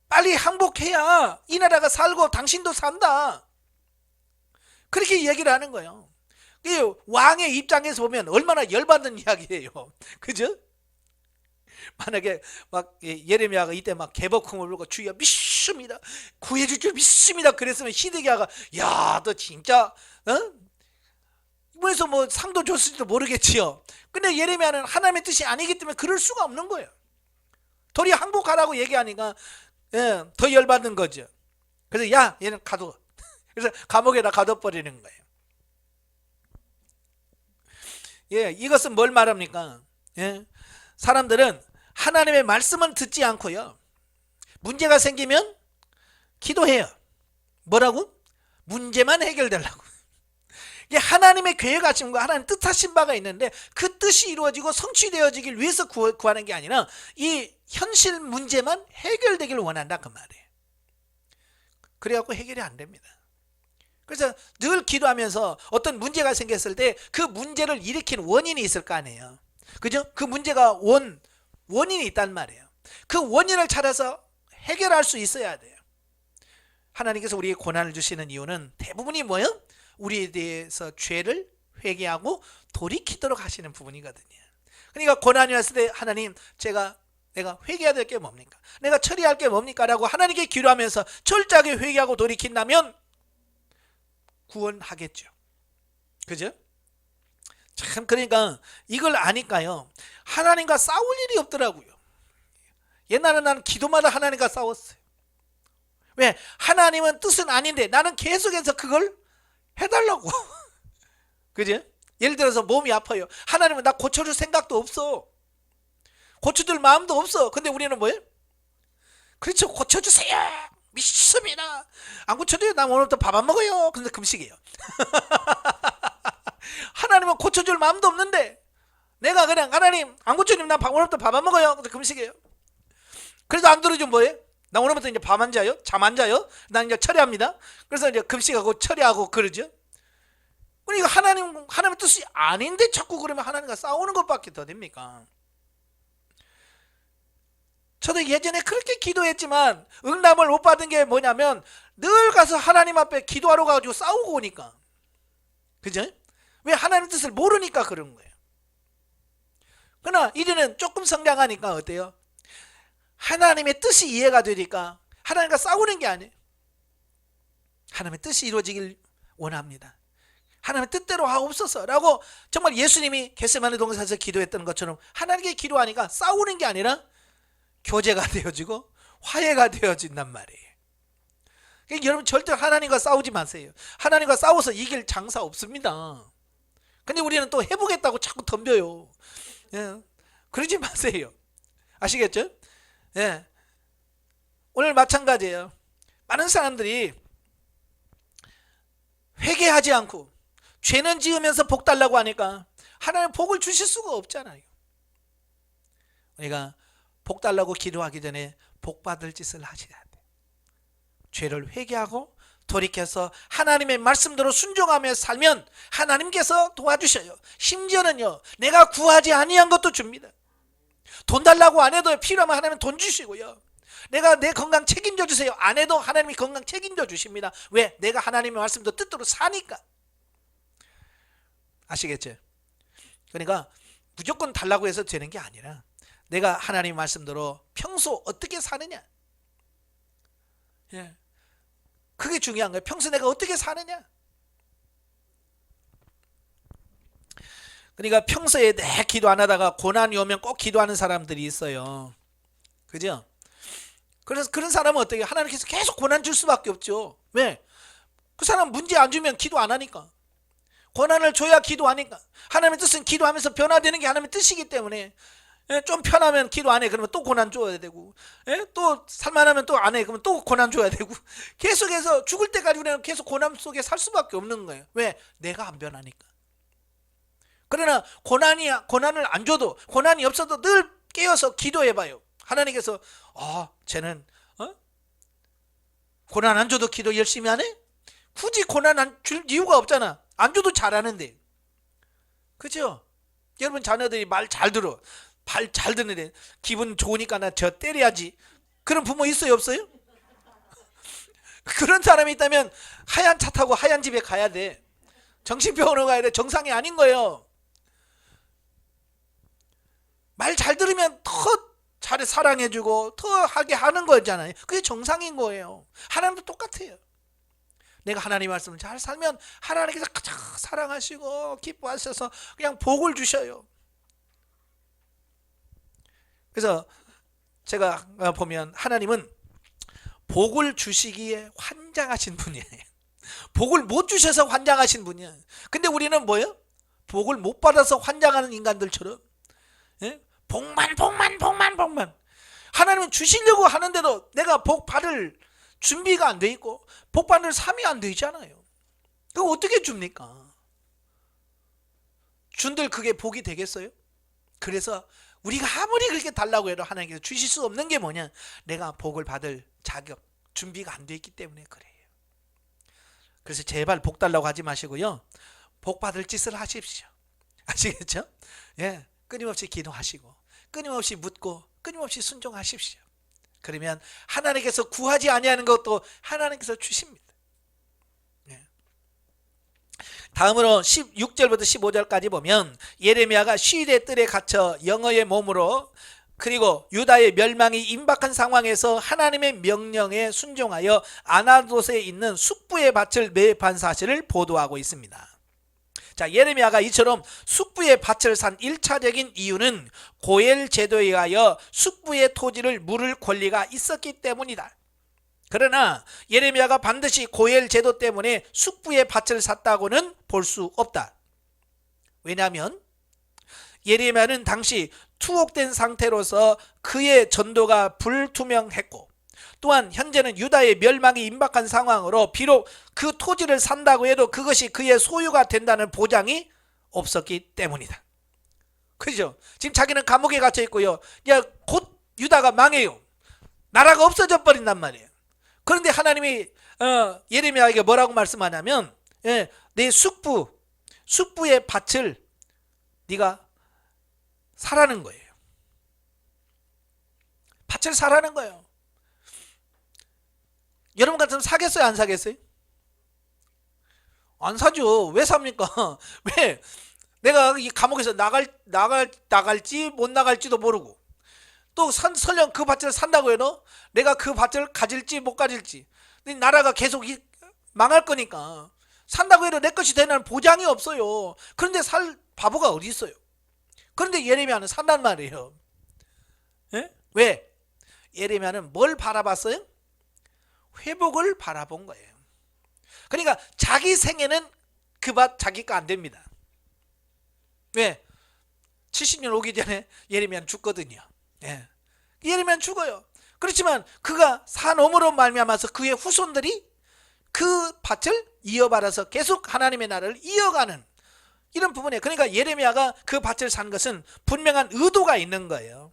빨리 항복해야 이 나라가 살고 당신도 산다. 그렇게 얘기를 하는 거예요. 왕의 입장에서 보면 얼마나 열받는 이야기예요. 그죠? 만약에 막 예레미야가 이때 막 개복음을 불고 주여 믿습니다. 구해줄 줄 믿습니다. 그랬으면 시드기야가 야, 너 진짜 이번에서 뭐 상도 줬을지도 모르겠지요. 근데 예레미야는 하나님의 뜻이 아니기 때문에 그럴 수가 없는 거예요. 도리어 항복하라고 얘기하니까 더 열받는 거죠. 그래서 야, 얘는 가둬. 그래서 감옥에다 가둬버리는 거예요. 이것은 뭘 말합니까? 사람들은 하나님의 말씀은 듣지 않고요. 문제가 생기면 기도해요. 뭐라고? 문제만 해결되려고. 이게 하나님의 계획하심과 하나님 뜻하신 바가 있는데 그 뜻이 이루어지고 성취되어지길 위해서 구하는 게 아니라 이 현실 문제만 해결되기를 원한다 그 말이에요. 그래갖고 해결이 안 됩니다. 그래서 늘 기도하면서 어떤 문제가 생겼을 때 그 문제를 일으킨 원인이 있을 거 아니에요. 그죠? 그 문제가 원인이 있단 말이에요. 그 원인을 찾아서 해결할 수 있어야 돼요. 하나님께서 우리에게 고난을 주시는 이유는 대부분이 뭐예요? 우리에 대해서 죄를 회개하고 돌이키도록 하시는 부분이거든요. 그러니까 고난이 왔을 때 하나님 내가 회개해야 될 게 뭡니까? 내가 처리할 게 뭡니까? 라고 하나님께 기도하면서 철저하게 회개하고 돌이킨다면 구원하겠죠. 그죠? 참 그러니까 이걸 아니까요. 하나님과 싸울 일이 없더라고요. 옛날에 나는 기도마다 하나님과 싸웠어요. 왜? 하나님은 뜻은 아닌데 나는 계속해서 그걸 해달라고. 그죠? 예를 들어서 몸이 아파요. 하나님은 나 고쳐줄 생각도 없어. 고쳐줄 마음도 없어. 근데 우리는 뭐예요? 그렇죠. 고쳐주세요. 믿습니다. 안 고쳐줘요. 나 오늘부터 밥 안 먹어요. 근데 금식이에요. 하나님은 고쳐줄 마음도 없는데 내가 그냥 하나님 안 고쳐주면 나 오늘부터 밥 안 먹어요. 근데 금식이에요. 그래도 안 들어주면 뭐예요? 나 오늘부터 이제 밤 안 자요? 잠 안 자요? 나 이제 철회합니다. 그래서 이제 금식하고 철회하고 그러죠. 그러니까 하나님의 뜻이 아닌데 자꾸 그러면 하나님과 싸우는 것밖에 더 됩니까? 저도 예전에 그렇게 기도했지만 응답을 못 받은 게 뭐냐면 늘 가서 하나님 앞에 기도하러 가지고 싸우고 오니까. 그죠? 왜 하나님의 뜻을 모르니까 그런 거예요. 그러나 이제는 조금 성장하니까 어때요? 하나님의 뜻이 이해가 되니까 하나님과 싸우는 게 아니에요. 하나님의 뜻이 이루어지길 원합니다. 하나님의 뜻대로 하옵소서라고 정말 예수님이 겟세마네 동산에서 기도했던 것처럼 하나님께 기도하니까 싸우는 게 아니라 교제가 되어지고 화해가 되어진단 말이에요. 그러니까 여러분 절대 하나님과 싸우지 마세요. 하나님과 싸워서 이길 장사 없습니다. 근데 우리는 또 해보겠다고 자꾸 덤벼요. 그러지 마세요. 아시겠죠? 오늘 마찬가지예요. 많은 사람들이 회개하지 않고 죄는 지으면서 복 달라고 하니까 하나님 복을 주실 수가 없잖아요. 우리가 복 달라고 기도하기 전에 복 받을 짓을 하셔야 돼. 죄를 회개하고 돌이켜서 하나님의 말씀대로 순종하며 살면 하나님께서 도와주셔요. 심지어는요, 내가 구하지 아니한 것도 줍니다. 돈 달라고 안 해도 필요하면 하나님은 돈 주시고요. 내가 내 건강 책임져 주세요 안 해도 하나님이 건강 책임져 주십니다. 왜? 내가 하나님의 말씀도 뜻대로 사니까. 아시겠죠? 그러니까 무조건 달라고 해서 되는 게 아니라 내가 하나님 말씀대로 평소 어떻게 사느냐. 예. 그게 중요한 거예요. 평소 내가 어떻게 사느냐. 그러니까 평소에 내 기도 안 하다가 고난이 오면 꼭 기도하는 사람들이 있어요. 그죠? 그래서 그런 사람은 어떻게 하나님께서 계속 고난 줄 수밖에 없죠. 왜? 그 사람 문제 안 주면 기도 안 하니까. 고난을 줘야 기도하니까. 하나님의 뜻은 기도하면서 변화되는 게 하나님의 뜻이기 때문에. 예, 좀 편하면 기도 안 해. 그러면 또 고난 줘야 되고, 예? 또 살만하면 또 안 해. 그러면 또 고난 줘야 되고, 계속해서 죽을 때까지 우리는 계속 고난 속에 살 수밖에 없는 거예요. 왜? 내가 안 변하니까. 그러나 고난을 안 줘도, 고난이 없어도 늘 깨어서 기도해봐요. 하나님께서 쟤는 고난 안 줘도 기도 열심히 하네? 굳이 고난 안 줄 이유가 없잖아. 안 줘도 잘하는데. 그죠? 여러분 자녀들이 말 잘 들어. 발 잘 듣는데 기분 좋으니까 나 저 때려야지. 그런 부모 있어요 없어요? 그런 사람이 있다면 하얀 차 타고 하얀 집에 가야 돼. 정신병원으로 가야 돼. 정상이 아닌 거예요. 말 잘 들으면 더 잘 사랑해주고 더 하게 하는 거잖아요. 그게 정상인 거예요. 하나님도 똑같아요. 내가 하나님 말씀을 잘 살면 하나님께서 가장 사랑하시고 기뻐하셔서 그냥 복을 주셔요. 그래서 제가 보면 하나님은 복을 주시기에 환장하신 분이에요. 복을 못 주셔서 환장하신 분이에요. 근데 우리는 뭐예요? 복을 못 받아서 환장하는 인간들처럼, 예? 복만 하나님은 주시려고 하는데도 내가 복 받을 준비가 안 돼 있고 복 받을 삶이 안 돼 있잖아요. 그거 어떻게 줍니까? 준들 그게 복이 되겠어요? 그래서 우리가 아무리 그렇게 달라고 해도 하나님께서 주실 수 없는 게 뭐냐? 내가 복을 받을 자격, 준비가 안 돼 있기 때문에 그래요. 그래서 제발 복 달라고 하지 마시고요. 복 받을 짓을 하십시오. 아시겠죠? 예, 끊임없이 기도하시고 끊임없이 묻고 끊임없이 순종하십시오. 그러면 하나님께서 구하지 아니하는 것도 하나님께서 주십니다. 예. 다음으로 16절부터 15절까지 보면 예레미야가 시대 뜰에 갇혀 영어의 몸으로 그리고 유다의 멸망이 임박한 상황에서 하나님의 명령에 순종하여 아나돗에 있는 숙부의 밭을 매입한 사실을 보도하고 있습니다. 자, 예레미야가 이처럼 숙부의 밭을 산 1차적인 이유는 고엘 제도에 의하여 숙부의 토지를 물을 권리가 있었기 때문이다. 그러나 예레미야가 반드시 고엘 제도 때문에 숙부의 밭을 샀다고는 볼 수 없다. 왜냐하면 예레미야는 당시 투옥된 상태로서 그의 전도가 불투명했고 또한 현재는 유다의 멸망이 임박한 상황으로 비록 그 토지를 산다고 해도 그것이 그의 소유가 된다는 보장이 없었기 때문이다. 그죠? 지금 자기는 감옥에 갇혀 있고요. 야, 곧 유다가 망해요. 나라가 없어져 버린단 말이에요. 그런데 하나님이 예레미야에게 뭐라고 말씀하냐면 내 숙부의 밭을 네가 사라는 거예요. 밭을 사라는 거예요. 여러분 같으면 사겠어요 안 사겠어요? 안 사죠. 왜 삽니까? 왜? 내가 이 감옥에서 나갈지 못 나갈지도 모르고 또 설령 그 밭을 산다고 해도 내가 그 밭을 가질지 못 가질지 나라가 계속 망할 거니까 산다고 해도 내 것이 되는 보장이 없어요. 그런데 살 바보가 어디 있어요? 그런데 예레미야는 산단 말이에요. 예? 왜? 예레미야는 뭘 바라봤어요? 회복을 바라본 거예요. 그러니까 자기 생애는 그 밭 자기 거 안 됩니다. 왜? 70년 오기 전에 예레미야는 죽거든요. 예. 예레미야는 죽어요. 그렇지만 그가 산옴으로 말미암아서 그의 후손들이 그 밭을 이어받아서 계속 하나님의 나라를 이어가는 이런 부분에, 그러니까 예레미야가 그 밭을 산 것은 분명한 의도가 있는 거예요.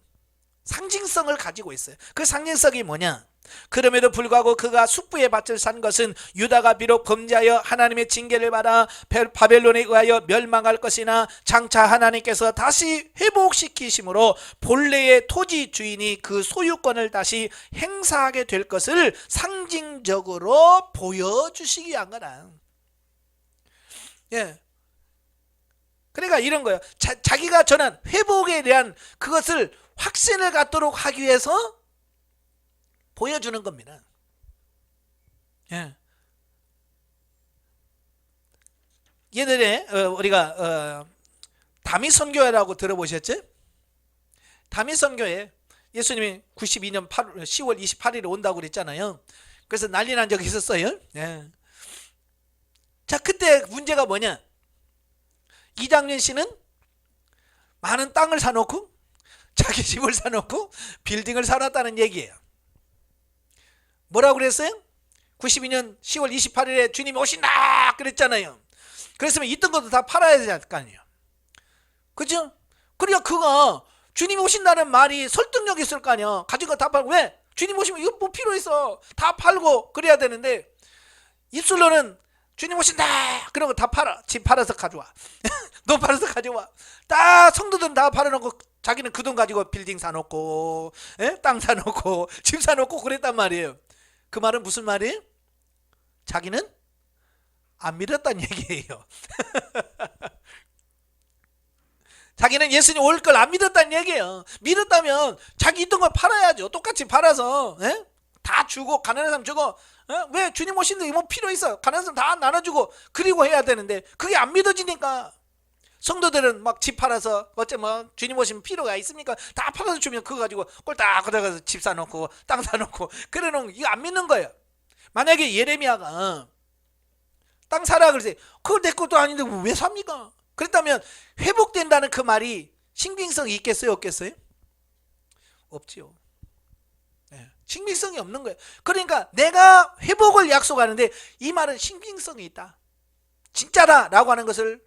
상징성을 가지고 있어요. 그 상징성이 뭐냐? 그럼에도 불구하고 그가 숙부의 밭을 산 것은 유다가 비록 범죄하여 하나님의 징계를 받아 바벨론에 의하여 멸망할 것이나 장차 하나님께서 다시 회복시키심으로 본래의 토지 주인이 그 소유권을 다시 행사하게 될 것을 상징적으로 보여주시기 위한 거다. 예. 그러니까 이런 거예요. 자기가 전한 회복에 대한 그것을 확신을 갖도록 하기 위해서 보여주는 겁니다. 예. 예전에 우리가 다미 선교회라고 들어보셨죠? 다미 선교회 예수님이 92년 10월 28일에 온다고 그랬잖아요. 그래서 난리 난 적이 있었어요. 예. 자, 그때 문제가 뭐냐? 이장년 씨는 많은 땅을 사놓고 자기 집을 사놓고 빌딩을 사놨다는 얘기예요. 뭐라고 그랬어요? 92년 10월 28일에 주님이 오신다 그랬잖아요. 그랬으면 있던 것도 다 팔아야 될 거 아니에요. 그죠? 그러니까 그거 주님이 오신다는 말이 설득력이 있을 거 아니야. 가진 거 다 팔고. 왜? 주님 오시면 이거 뭐 필요 있어. 다 팔고 그래야 되는데 입술로는 주님 오신다 그런 거 다 팔아. 집 팔아서 가져와. 너 팔아서 가져와. 다 성도들은 다 팔아놓고 자기는 그 돈 가지고 빌딩 사놓고 땅 사놓고 집 사놓고 그랬단 말이에요. 그 말은 무슨 말이에요? 자기는 안 믿었다는 얘기예요. 자기는 예수님 올 걸 안 믿었다는 얘기예요. 믿었다면 자기 있던 걸 팔아야죠. 똑같이 팔아서 다 주고 가난한 사람 주고 왜 주님 오신데 뭐 필요 있어. 가난한 사람 다 나눠주고 그리고 해야 되는데 그게 안 믿어지니까 성도들은 막 집 팔아서 어째 뭐 주님 오시면 필요가 있습니까? 다 팔아서 주면 그거 가지고 꼴딱 걷어가서 집 사놓고 땅 사놓고 그래놓은 이거 안 믿는 거예요. 만약에 예레미야가 땅 사라 그러세요. 그거 내 것도 아닌데 왜 삽니까? 그랬다면 회복된다는 그 말이 신빙성이 있겠어요? 없겠어요? 없지요. 신빙성이 없는 거예요. 그러니까 내가 회복을 약속하는데 이 말은 신빙성이 있다. 진짜다 라고 하는 것을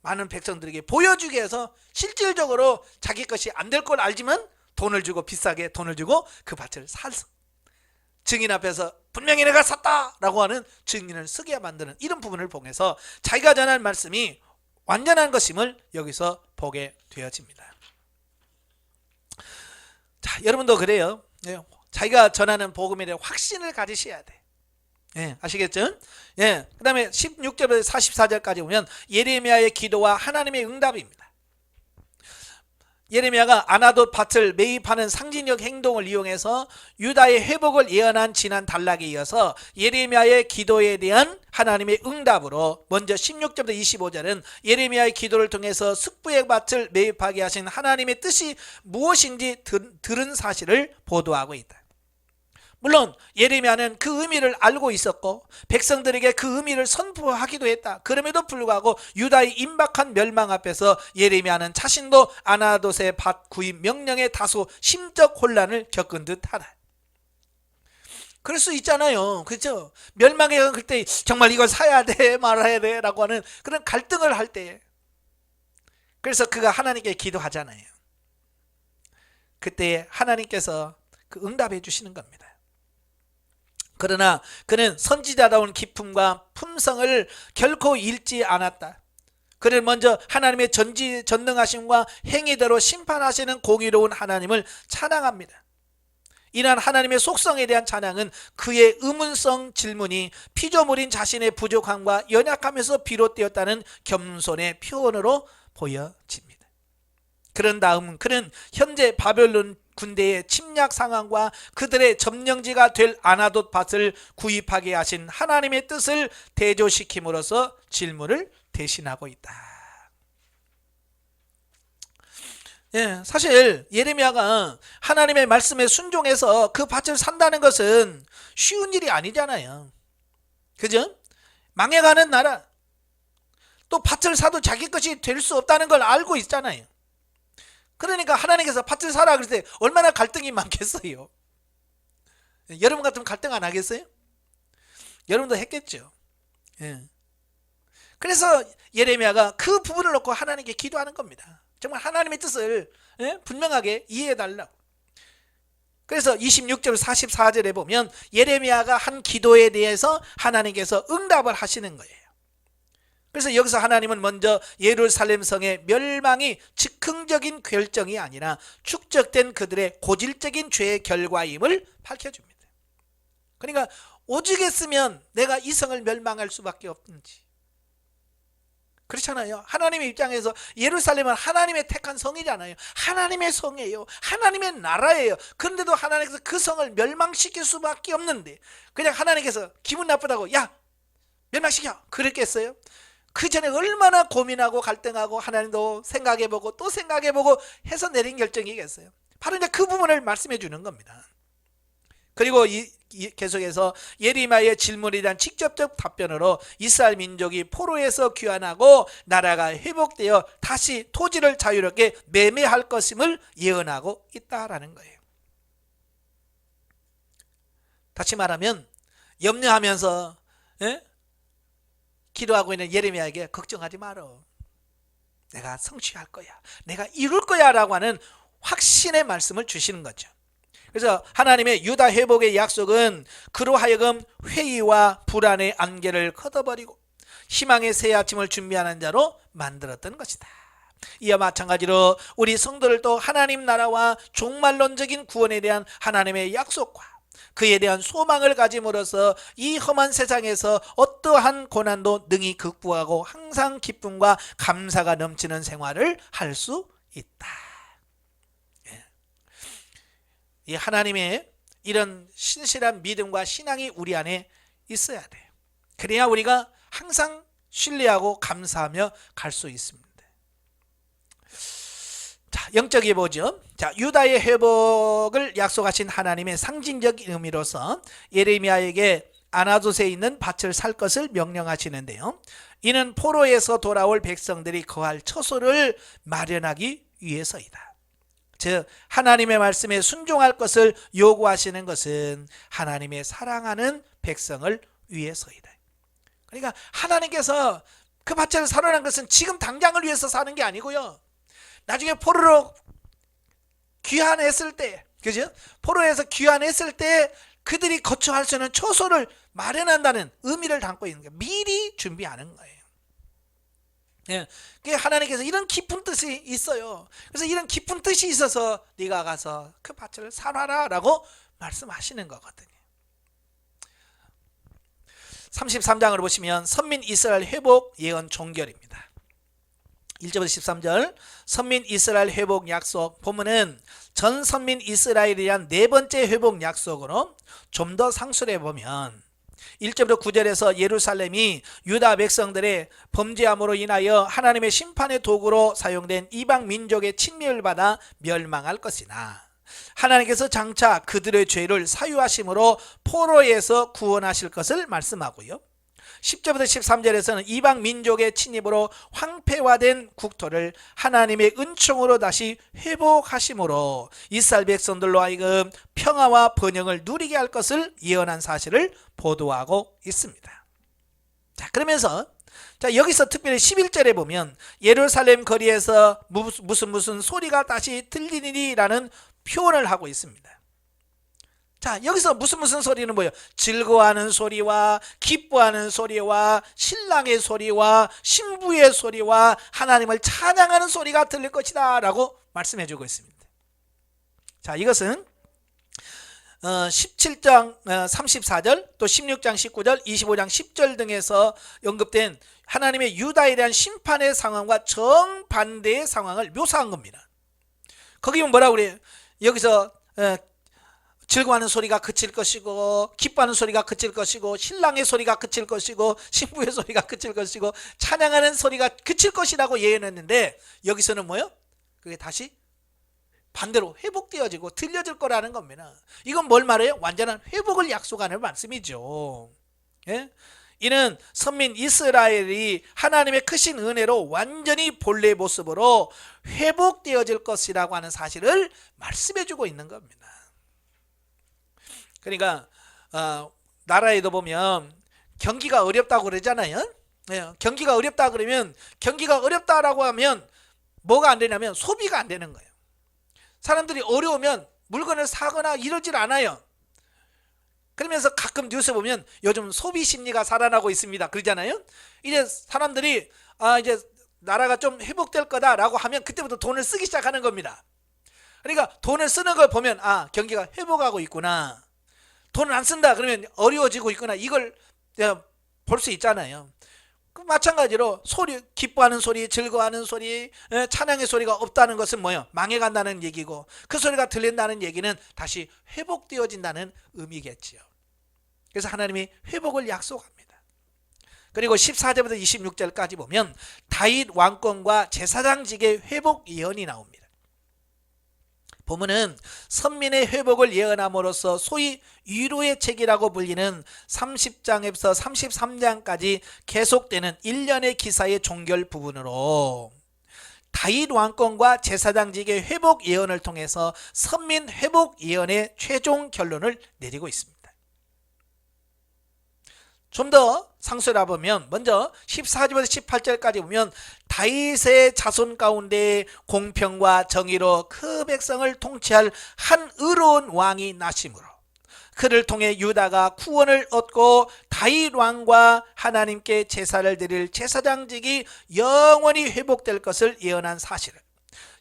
많은 백성들에게 보여주기 위해서 실질적으로 자기 것이 안 될 걸 알지만 돈을 주고 비싸게 돈을 주고 그 밭을 사서 증인 앞에서 분명히 내가 샀다 라고 하는 증인을 쓰게 만드는 이런 부분을 통해서 자기가 전한 말씀이 완전한 것임을 여기서 보게 되어집니다. 자, 여러분도 그래요. 자기가 전하는 복음에 대한 확신을 가지셔야 돼. 아시겠죠? 그 다음에 16절에서 44절까지 보면 예레미야의 기도와 하나님의 응답입니다. 예레미야가 아나돗 밭을 매입하는 상징적 행동을 이용해서 유다의 회복을 예언한 지난 단락에 이어서 예레미야의 기도에 대한 하나님의 응답으로 먼저 16절부터 25절은 예레미야의 기도를 통해서 숙부의 밭을 매입하게 하신 하나님의 뜻이 무엇인지 들은 사실을 보도하고 있다. 물론 예레미야는 그 의미를 알고 있었고 백성들에게 그 의미를 선포하기도 했다. 그럼에도 불구하고 유다의 임박한 멸망 앞에서 예레미야는 자신도 아나돗의 밭 구입 명령에 다소 심적 혼란을 겪은 듯하다. 그럴 수 있잖아요. 그렇죠? 멸망에 그때 정말 이걸 사야 돼 말아야 돼 라고 하는 그런 갈등을 할 때 그래서 그가 하나님께 기도하잖아요. 그때 하나님께서 그 응답해 주시는 겁니다. 그러나 그는 선지자다운 기품과 품성을 결코 잃지 않았다. 그는 먼저 하나님의 전능하심과 행위대로 심판하시는 공의로운 하나님을 찬양합니다. 이러한 하나님의 속성에 대한 찬양은 그의 의문성 질문이 피조물인 자신의 부족함과 연약함에서 비롯되었다는 겸손의 표현으로 보여집니다. 그런 다음 그는 현재 바벨론 군대의 침략 상황과 그들의 점령지가 될 아나돗 밭을 구입하게 하신 하나님의 뜻을 대조시킴으로써 질문을 대신하고 있다. 사실 예레미야가 하나님의 말씀에 순종해서 그 밭을 산다는 것은 쉬운 일이 아니잖아요. 그죠? 망해가는 나라, 또 밭을 사도 자기 것이 될 수 없다는 걸 알고 있잖아요. 그러니까 하나님께서 밭을 사라 그럴 때 얼마나 갈등이 많겠어요. 여러분 같으면 갈등 안 하겠어요? 여러분도 했겠죠. 그래서 예레미야가 그 부분을 놓고 하나님께 기도하는 겁니다. 정말 하나님의 뜻을 분명하게 이해해달라고. 그래서 26절 44절에 보면 예레미야가 한 기도에 대해서 하나님께서 응답을 하시는 거예요. 그래서 여기서 하나님은 먼저 예루살렘 성의 멸망이 즉흥적인 결정이 아니라 축적된 그들의 고질적인 죄의 결과임을 밝혀줍니다. 그러니까 오죽했으면 내가 이 성을 멸망할 수밖에 없는지, 그렇잖아요. 하나님의 입장에서 예루살렘은 하나님의 택한 성이잖아요. 하나님의 성이에요. 하나님의 나라예요. 그런데도 하나님께서 그 성을 멸망시킬 수밖에 없는데 그냥 하나님께서 기분 나쁘다고 야 멸망시켜 그랬겠어요? 그 전에 얼마나 고민하고 갈등하고 하나님도 생각해보고 또 생각해보고 해서 내린 결정이겠어요. 바로 이제 그 부분을 말씀해 주는 겁니다. 그리고 계속해서 예레미야의 질문에 대한 직접적 답변으로 이스라엘 민족이 포로에서 귀환하고 나라가 회복되어 다시 토지를 자유롭게 매매할 것임을 예언하고 있다라는 거예요. 다시 말하면 염려하면서 기도하고 있는 예레미야에게 걱정하지 말어. 내가 성취할 거야. 내가 이룰 거야 라고 하는 확신의 말씀을 주시는 거죠. 그래서 하나님의 유다 회복의 약속은 그로 하여금 회의와 불안의 안개를 걷어버리고 희망의 새 아침을 준비하는 자로 만들었던 것이다. 이와 마찬가지로 우리 성도들도 하나님 나라와 종말론적인 구원에 대한 하나님의 약속과 그에 대한 소망을 가짐으로써 이 험한 세상에서 어떠한 고난도 능히 극복하고 항상 기쁨과 감사가 넘치는 생활을 할 수 있다. 이 하나님의 이런 신실한 믿음과 신앙이 우리 안에 있어야 돼요. 그래야 우리가 항상 신뢰하고 감사하며 갈 수 있습니다. 자, 영적이 보죠. 자, 유다의 회복을 약속하신 하나님의 상징적 의미로서 예레미야에게 아나돗에 있는 밭을 살 것을 명령하시는데요. 이는 포로에서 돌아올 백성들이 거할 처소를 마련하기 위해서이다. 즉 하나님의 말씀에 순종할 것을 요구하시는 것은 하나님의 사랑하는 백성을 위해서이다. 그러니까 하나님께서 그 밭을 사라는 것은 지금 당장을 위해서 사는 게 아니고요. 나중에 포로로 귀환했을 때, 그죠? 포로에서 귀환했을 때 그들이 거처할 수 있는 처소를 마련한다는 의미를 담고 있는 거예요. 미리 준비하는 거예요. 예, 하나님께서 이런 깊은 뜻이 있어요. 그래서 이런 깊은 뜻이 있어서 네가 가서 그 밭을 사놔라 라고 말씀하시는 거거든요. 33장을 보시면 선민 이스라엘 회복 예언 종결입니다. 1절부터 13절 선민 이스라엘 회복 약속 본문은 전 선민 이스라엘에 대한 네 번째 회복 약속으로 좀 더 상술해 보면 1절부터 9절에서 예루살렘이 유다 백성들의 범죄함으로 인하여 하나님의 심판의 도구로 사용된 이방 민족의 침멸을 받아 멸망할 것이나 하나님께서 장차 그들의 죄를 사유하심으로 포로에서 구원하실 것을 말씀하고요. 10절부터 13절에서는 이방 민족의 침입으로 황폐화된 국토를 하나님의 은총으로 다시 회복하심으로 이스라엘 백성들로 하여금 평화와 번영을 누리게 할 것을 예언한 사실을 보도하고 있습니다. 자, 그러면서 여기서 특별히 11절에 보면 예루살렘 거리에서 무슨 소리가 다시 들리니라는 표현을 하고 있습니다. 자, 여기서 무슨 소리는 뭐예요? 즐거워하는 소리와 기뻐하는 소리와 신랑의 소리와 신부의 소리와 하나님을 찬양하는 소리가 들릴 것이다 라고 말씀해 주고 있습니다. 자, 이것은 17장 34절 또 16장 19절 25장 10절 등에서 언급된 하나님의 유다에 대한 심판의 상황과 정반대의 상황을 묘사한 겁니다. 거기 보면 뭐라고 그래요? 여기서 즐거워하는 소리가 그칠 것이고 기뻐하는 소리가 그칠 것이고 신랑의 소리가 그칠 것이고 신부의 소리가 그칠 것이고 찬양하는 소리가 그칠 것이라고 예언했는데 여기서는 뭐요? 그게 다시 반대로 회복되어지고 들려질 거라는 겁니다. 이건 뭘 말해요? 완전한 회복을 약속하는 말씀이죠. 예? 이는 선민 이스라엘이 하나님의 크신 은혜로 완전히 본래의 모습으로 회복되어질 것이라고 하는 사실을 말씀해 주고 있는 겁니다. 그러니까 나라에도 보면 경기가 어렵다고 그러잖아요. 네, 경기가 어렵다 그러면 경기가 어렵다라고 하면 뭐가 안 되냐면 소비가 안 되는 거예요. 사람들이 어려우면 물건을 사거나 이러질 않아요. 그러면서 가끔 뉴스 보면 요즘 소비 심리가 살아나고 있습니다 그러잖아요. 이제 사람들이 이제 나라가 좀 회복될 거다라고 하면 그때부터 돈을 쓰기 시작하는 겁니다. 그러니까 돈을 쓰는 걸 보면 경기가 회복하고 있구나. 돈을 안 쓴다 그러면 어려워지고 있구나. 이걸 볼 수 있잖아요. 그 마찬가지로 소리, 기뻐하는 소리, 즐거워하는 소리, 찬양의 소리가 없다는 것은 뭐예요? 망해간다는 얘기고, 그 소리가 들린다는 얘기는 다시 회복되어진다는 의미겠지요. 그래서 하나님이 회복을 약속합니다. 그리고 14절부터 26절까지 보면 다윗 왕권과 제사장직의 회복 예언이 나옵니다. 보면은 선민의 회복을 예언함으로써 소위 위로의 책이라고 불리는 30장에서 33장까지 계속되는 일련의 기사의 종결 부분으로 다윗 왕권과 제사장직의 회복 예언을 통해서 선민 회복 예언의 최종 결론을 내리고 있습니다. 좀 더 상세히 보면 먼저 14절부터 18절까지 보면 다윗의 자손 가운데 공평과 정의로 그 백성을 통치할 한 의로운 왕이 나심으로 그를 통해 유다가 구원을 얻고 다윗 왕과 하나님께 제사를 드릴 제사장직이 영원히 회복될 것을 예언한 사실을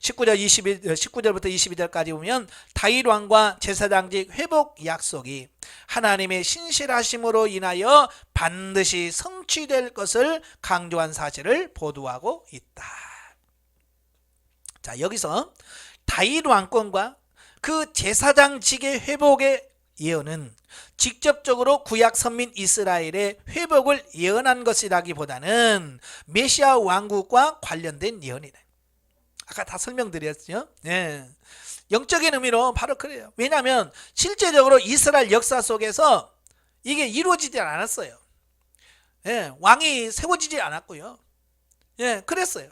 19절부터 22절까지 보면 다윗 왕과 제사장직 회복 약속이 하나님의 신실하심으로 인하여 반드시 성취될 것을 강조한 사실을 보도하고 있다. 자, 여기서 다윗 왕권과 그 제사장직의 회복의 예언은 직접적으로 구약 선민 이스라엘의 회복을 예언한 것이라기보다는 메시아 왕국과 관련된 예언이다. 아까 다 설명드렸죠. 네. 영적인 의미로 바로 그래요. 왜냐하면 실제적으로 이스라엘 역사 속에서 이게 이루어지지 않았어요. 네. 왕이 세워지지 않았고요. 네. 그랬어요.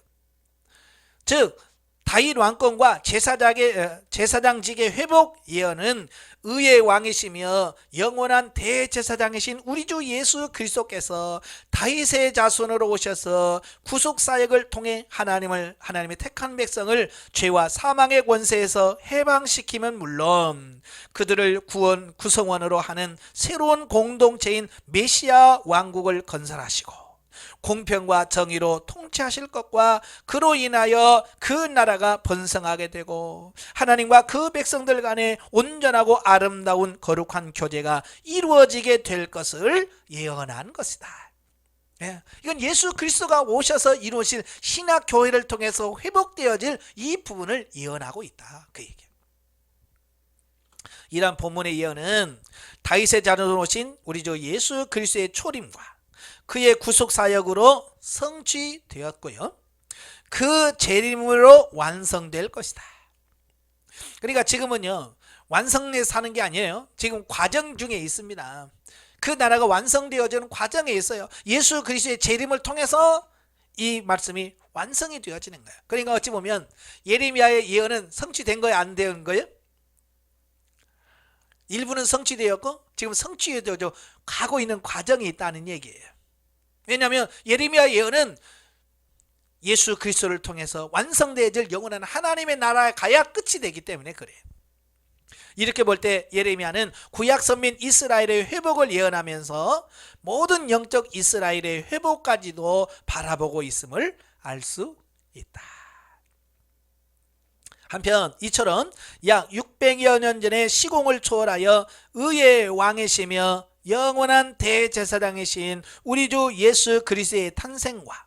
즉 다윗 왕권과 제사장직의 회복 예언은 의의 왕이시며 영원한 대제사장이신 우리 주 예수 그리스도께서 다윗의 자손으로 오셔서 구속사역을 통해 하나님의 택한 백성을 죄와 사망의 권세에서 해방시키면 물론 그들을 구성원으로 하는 새로운 공동체인 메시아 왕국을 건설하시고 공평과 정의로 통치하실 것과 그로 인하여 그 나라가 번성하게 되고 하나님과 그 백성들 간에 온전하고 아름다운 거룩한 교제가 이루어지게 될 것을 예언한 것이다. 예, 이건 예수 그리스도가 오셔서 이루실 신약 교회를 통해서 회복되어질 이 부분을 예언하고 있다. 그 얘기예요. 이러한 본문의 예언은 다윗의 자손으로 오신 우리 주 예수 그리스도의 초림과 그의 구속사역으로 성취되었고요. 그 재림으로 완성될 것이다. 그러니까 지금은요, 완성에 사는 게 아니에요. 지금 과정 중에 있습니다. 그 나라가 완성되어지는 과정에 있어요. 예수 그리스도의 재림을 통해서 이 말씀이 완성이 되어지는 거예요. 그러니까 어찌 보면 예레미야의 예언은 성취된 거예요? 안 된 거예요? 일부는 성취되었고 지금 성취되어져 가고 있는 과정이 있다는 얘기예요. 왜냐하면 예레미야 예언은 예수 그리스도를 통해서 완성되어질 영원한 하나님의 나라에 가야 끝이 되기 때문에 그래요. 이렇게 볼 때 예레미야는 구약 선민 이스라엘의 회복을 예언하면서 모든 영적 이스라엘의 회복까지도 바라보고 있음을 알 수 있다. 한편 이처럼 약 600여 년 전에 시공을 초월하여 의의 왕이시며 영원한 대제사장이신 우리 주 예수 그리스도의 탄생과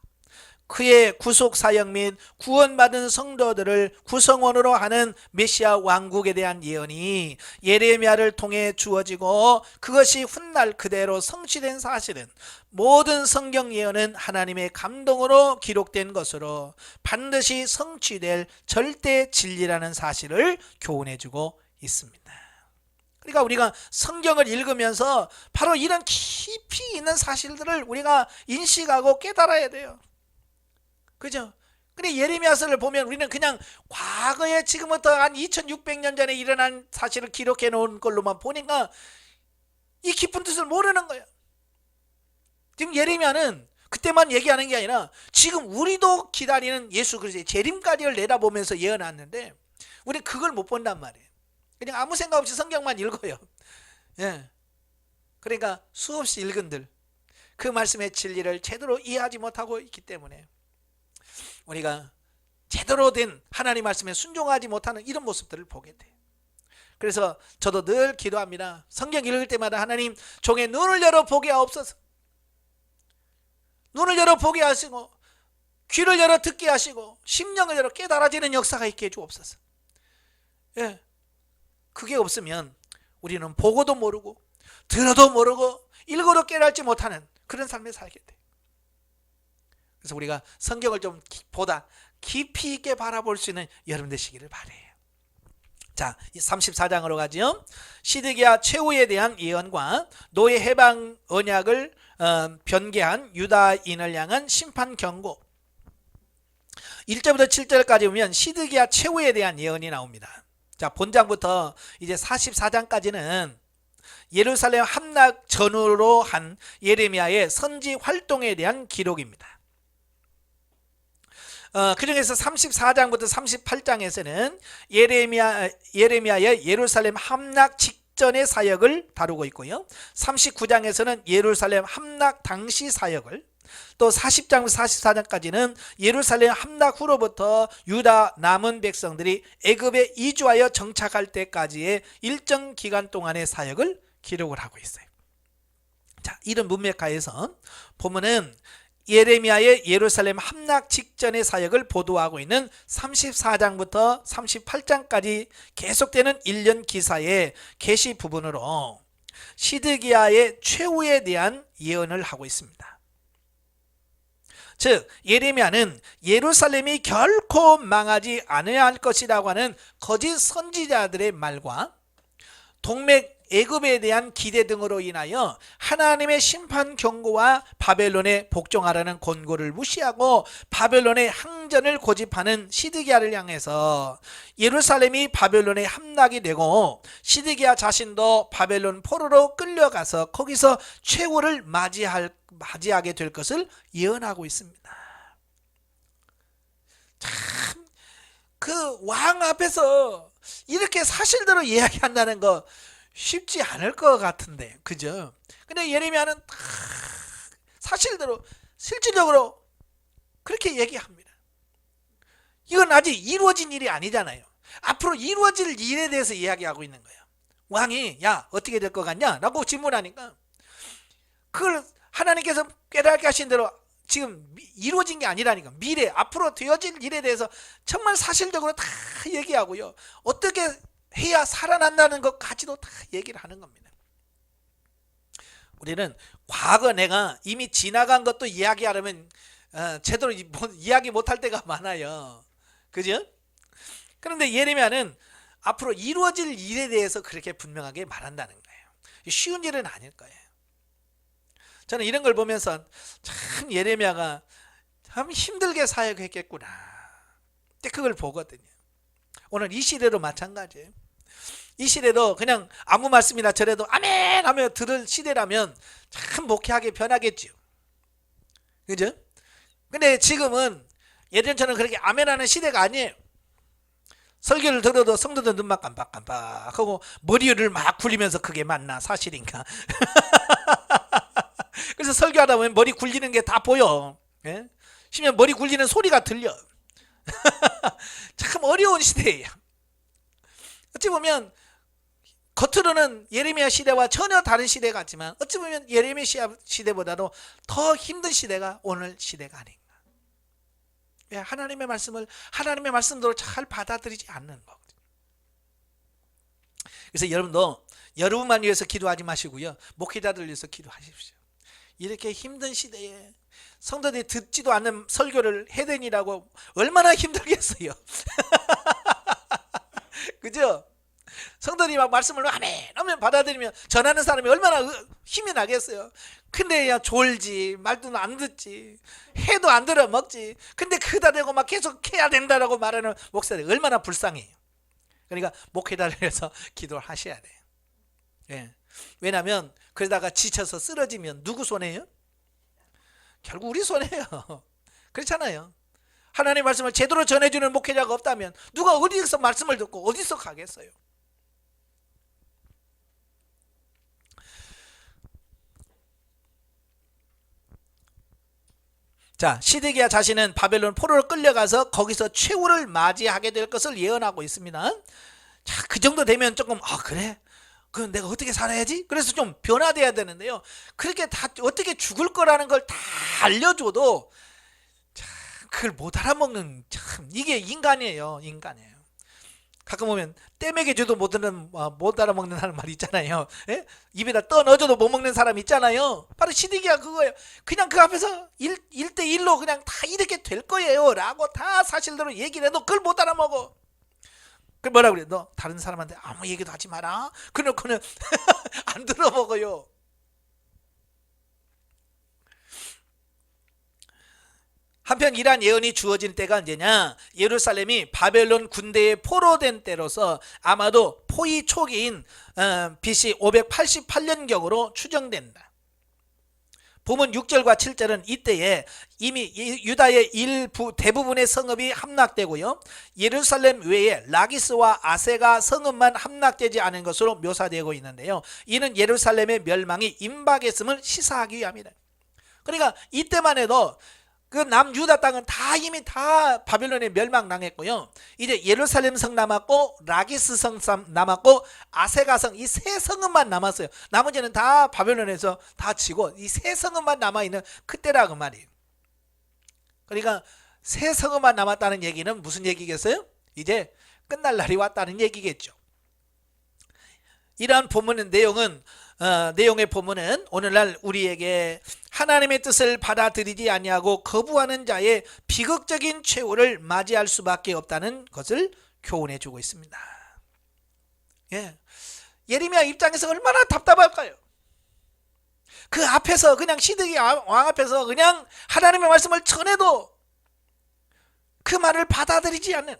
그의 구속사역 및 구원받은 성도들을 구성원으로 하는 메시아 왕국에 대한 예언이 예레미야를 통해 주어지고 그것이 훗날 그대로 성취된 사실은 모든 성경 예언은 하나님의 감동으로 기록된 것으로 반드시 성취될 절대 진리라는 사실을 교훈해주고 있습니다. 그러니까 우리가 성경을 읽으면서 바로 이런 깊이 있는 사실들을 우리가 인식하고 깨달아야 돼요. 그죠? 근데 예레미야서를 보면 우리는 그냥 과거에 지금부터 한 2600년 전에 일어난 사실을 기록해 놓은 걸로만 보니까 이 깊은 뜻을 모르는 거예요. 지금 예레미야는 그때만 얘기하는 게 아니라 지금 우리도 기다리는 예수 그리스도의 재림까지를 내다보면서 예언했는데 우리 그걸 못 본단 말이에요. 그냥 아무 생각 없이 성경만 읽어요. 예. 그러니까 수없이 읽은들 그 말씀의 진리를 제대로 이해하지 못하고 있기 때문에 우리가 제대로 된 하나님 말씀에 순종하지 못하는 이런 모습들을 보게 돼요. 그래서 저도 늘 기도합니다. 성경 읽을 때마다 하나님 종의 눈을 열어 보게 하옵소서. 눈을 열어 보게 하시고 귀를 열어 듣게 하시고 심령을 열어 깨달아지는 역사가 있게 해주옵소서. 예, 그게 없으면 우리는 보고도 모르고 들어도 모르고 읽어도 깨달지 못하는 그런 삶을 살게 돼. 그래서 우리가 성경을 좀 보다 깊이 있게 바라볼 수 있는 여러분 되시기를 바래요. 자, 34장으로 가죠. 시드기야 최후에 대한 예언과 노예 해방 언약을 변개한 유다인을 향한 심판 경고. 1절부터 7절까지 보면 시드기야 최후에 대한 예언이 나옵니다. 자, 본장부터 이제 44장까지는 예루살렘 함락 전후로 한 예레미야의 선지 활동에 대한 기록입니다. 그 중에서 34장부터 38장에서는 예레미야의 예루살렘 함락 직전의 사역을 다루고 있고요. 39장에서는 예루살렘 함락 당시 사역을, 또 40장부터 44장까지는 예루살렘 함락 후로부터 유다 남은 백성들이 애굽에 이주하여 정착할 때까지의 일정 기간 동안의 사역을 기록을 하고 있어요. 자, 이런 문맥하에서 보면은 예레미야의 예루살렘 함락 직전의 사역을 보도하고 있는 34장부터 38장까지 계속되는 1년 기사의 계시 부분으로 시드기야의 최후에 대한 예언을 하고 있습니다. 즉 예레미야는 예루살렘이 결코 망하지 않아야 할 것이라고 하는 거짓 선지자들의 말과 동맥 애굽에 대한 기대 등으로 인하여 하나님의 심판 경고와 바벨론에 복종하라는 권고를 무시하고 바벨론의 항전을 고집하는 시드기야를 향해서 예루살렘이 바벨론에 함락이 되고 시드기야 자신도 바벨론 포로로 끌려가서 거기서 최후를 맞이하게 될 것을 예언하고 있습니다. 참, 그 왕 앞에서 이렇게 사실대로 이야기한다는 거 쉽지 않을 것 같은데, 그죠? 근데 예레미야는 사실대로 실질적으로 그렇게 얘기합니다. 이건 아직 이루어진 일이 아니잖아요. 앞으로 이루어질 일에 대해서 이야기하고 있는 거예요. 왕이 야 어떻게 될 것 같냐? 라고 질문하니까 그걸 하나님께서 깨닫게 하신 대로 지금 이루어진 게 아니라니까, 미래 앞으로 되어질 일에 대해서 정말 사실적으로 다 얘기하고요. 어떻게 해야 살아난다는 것까지도 다 얘기를 하는 겁니다. 우리는 과거 내가 이미 지나간 것도 이야기하려면 제대로 이야기 못할 때가 많아요. 그죠? 그런데 예레미야는 앞으로 이루어질 일에 대해서 그렇게 분명하게 말한다는 거예요. 쉬운 일은 아닐 거예요. 저는 이런 걸 보면서 참 예레미야가 참 힘들게 사역했겠구나, 그걸 보거든요. 오늘 이 시대도 마찬가지예요. 이 시대도 그냥 아무 말씀이나 저래도 아멘 하며 들을 시대라면 참 목회하기 편하겠죠. 그죠? 근데 지금은 예전처럼 그렇게 아멘 하는 시대가 아니에요. 설교를 들어도 성도들 눈만 깜빡깜빡하고 머리를 막 굴리면서 그게 맞나 사실인가. 그래서 설교하다 보면 머리 굴리는 게 다 보여. 예? 심지어 머리 굴리는 소리가 들려. 참 어려운 시대예요. 어찌 보면 겉으로는 예레미야 시대와 전혀 다른 시대 같지만 어찌 보면 예레미야 시대보다도 더 힘든 시대가 오늘 시대가 아닌가. 왜? 하나님의 말씀대로 잘 받아들이지 않는 거거든요. 그래서 여러분도 여러분만 위해서 기도하지 마시고요, 목회자들 위해서 기도하십시오. 이렇게 힘든 시대에 성도들이 듣지도 않는 설교를 해대니라고 얼마나 힘들겠어요. 그죠? 성도들이 막 말씀을 아멘 하면 받아들이면 전하는 사람이 얼마나 힘이 나겠어요. 근데 야 졸지, 말도 안 듣지, 해도 안 들어 먹지. 근데 그다 대고 막 계속 해야 된다라고 말하는 목사들이 얼마나 불쌍해요. 그러니까 목회자를 위해서 기도를 하셔야 돼요. 예. 왜냐하면 그러다가 지쳐서 쓰러지면 누구 손해예요? 결국 우리 손해예요. 그렇잖아요. 하나님의 말씀을 제대로 전해주는 목회자가 없다면 누가 어디서 말씀을 듣고 어디서 가겠어요? 자, 시드기야 자신은 바벨론 포로로 끌려가서 거기서 최후를 맞이하게 될 것을 예언하고 있습니다. 자, 그 정도 되면 조금 그래? 그럼 내가 어떻게 살아야지? 그래서 좀 변화돼야 되는데요. 그렇게 다 어떻게 죽을 거라는 걸 다 알려줘도 참 그걸 못 알아먹는, 참 이게 인간이에요. 인간이에요. 가끔 보면 떼먹여줘도 못 알아먹는 하는 말 있잖아요. 예? 입에다 떠 넣어줘도 못 먹는 사람 있잖아요. 바로 시드기가 그거예요. 그냥 그 앞에서 1대1로 그냥 다 이렇게 될 거예요 라고 다 사실대로 얘기를 해도 그걸 못 알아먹어. 그 뭐라 그래? 너 다른 사람한테 아무 얘기도 하지 마라. 그놓고는 안 들어먹어요. 한편 이러한 예언이 주어진 때가 언제냐? 예루살렘이 바벨론 군대에 포로된 때로서 아마도 포위 초기인 BC 588년경으로 추정된다. 본문 6절과 7절은 이때에 이미 유다의 대부분의 성읍이 함락되고요, 예루살렘 외에 라기스와 아세가 성읍만 함락되지 않은 것으로 묘사되고 있는데요, 이는 예루살렘의 멸망이 임박했음을 시사하기 위함이다. 그러니까 이때만 해도 그 남유다 땅은 다 이미 다 바벨론에 멸망당했고요, 이제 예루살렘 성 남았고 라기스 성 남았고 아세가 성, 이 세 성읍만 남았어요. 나머지는 다 바벨론에서 다 지고 이 세 성읍만 남아있는 그때라 그 말이에요. 그러니까 세 성읍만 남았다는 얘기는 무슨 얘기겠어요? 이제 끝날 날이 왔다는 얘기겠죠. 이러한 본문의 내용의 본문은 오늘날 우리에게 하나님의 뜻을 받아들이지 아니하고 거부하는 자의 비극적인 최후를 맞이할 수밖에 없다는 것을 교훈해 주고 있습니다. 예. 예레미야 입장에서 얼마나 답답할까요? 그 앞에서 그냥 시드기야 왕 앞에서 그냥 하나님의 말씀을 전해도 그 말을 받아들이지 않는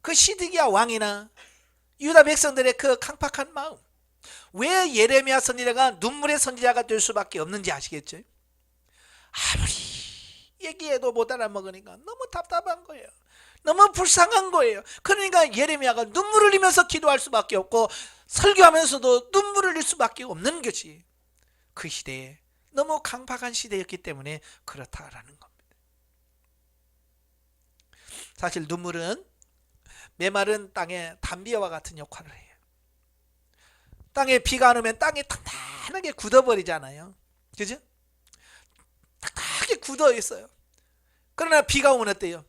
그 시드기야 왕이나 유다 백성들의 그 강팍한 마음, 왜 예레미야 선지자가 눈물의 선지자가 될 수밖에 없는지 아시겠죠? 아무리 얘기해도 못 알아먹으니까 너무 답답한 거예요. 너무 불쌍한 거예요. 그러니까 예레미야가 눈물을 흘리면서 기도할 수밖에 없고 설교하면서도 눈물을 흘릴 수밖에 없는 것이 그 시대에 너무 강팍한 시대였기 때문에 그렇다라는 겁니다. 사실 눈물은 메마른 땅의 단비와 같은 역할을 해요. 땅에 비가 안 오면 땅이 탄탄하게 굳어버리잖아요. 그죠? 딱딱하게 굳어 있어요. 그러나 비가 오면 어때요?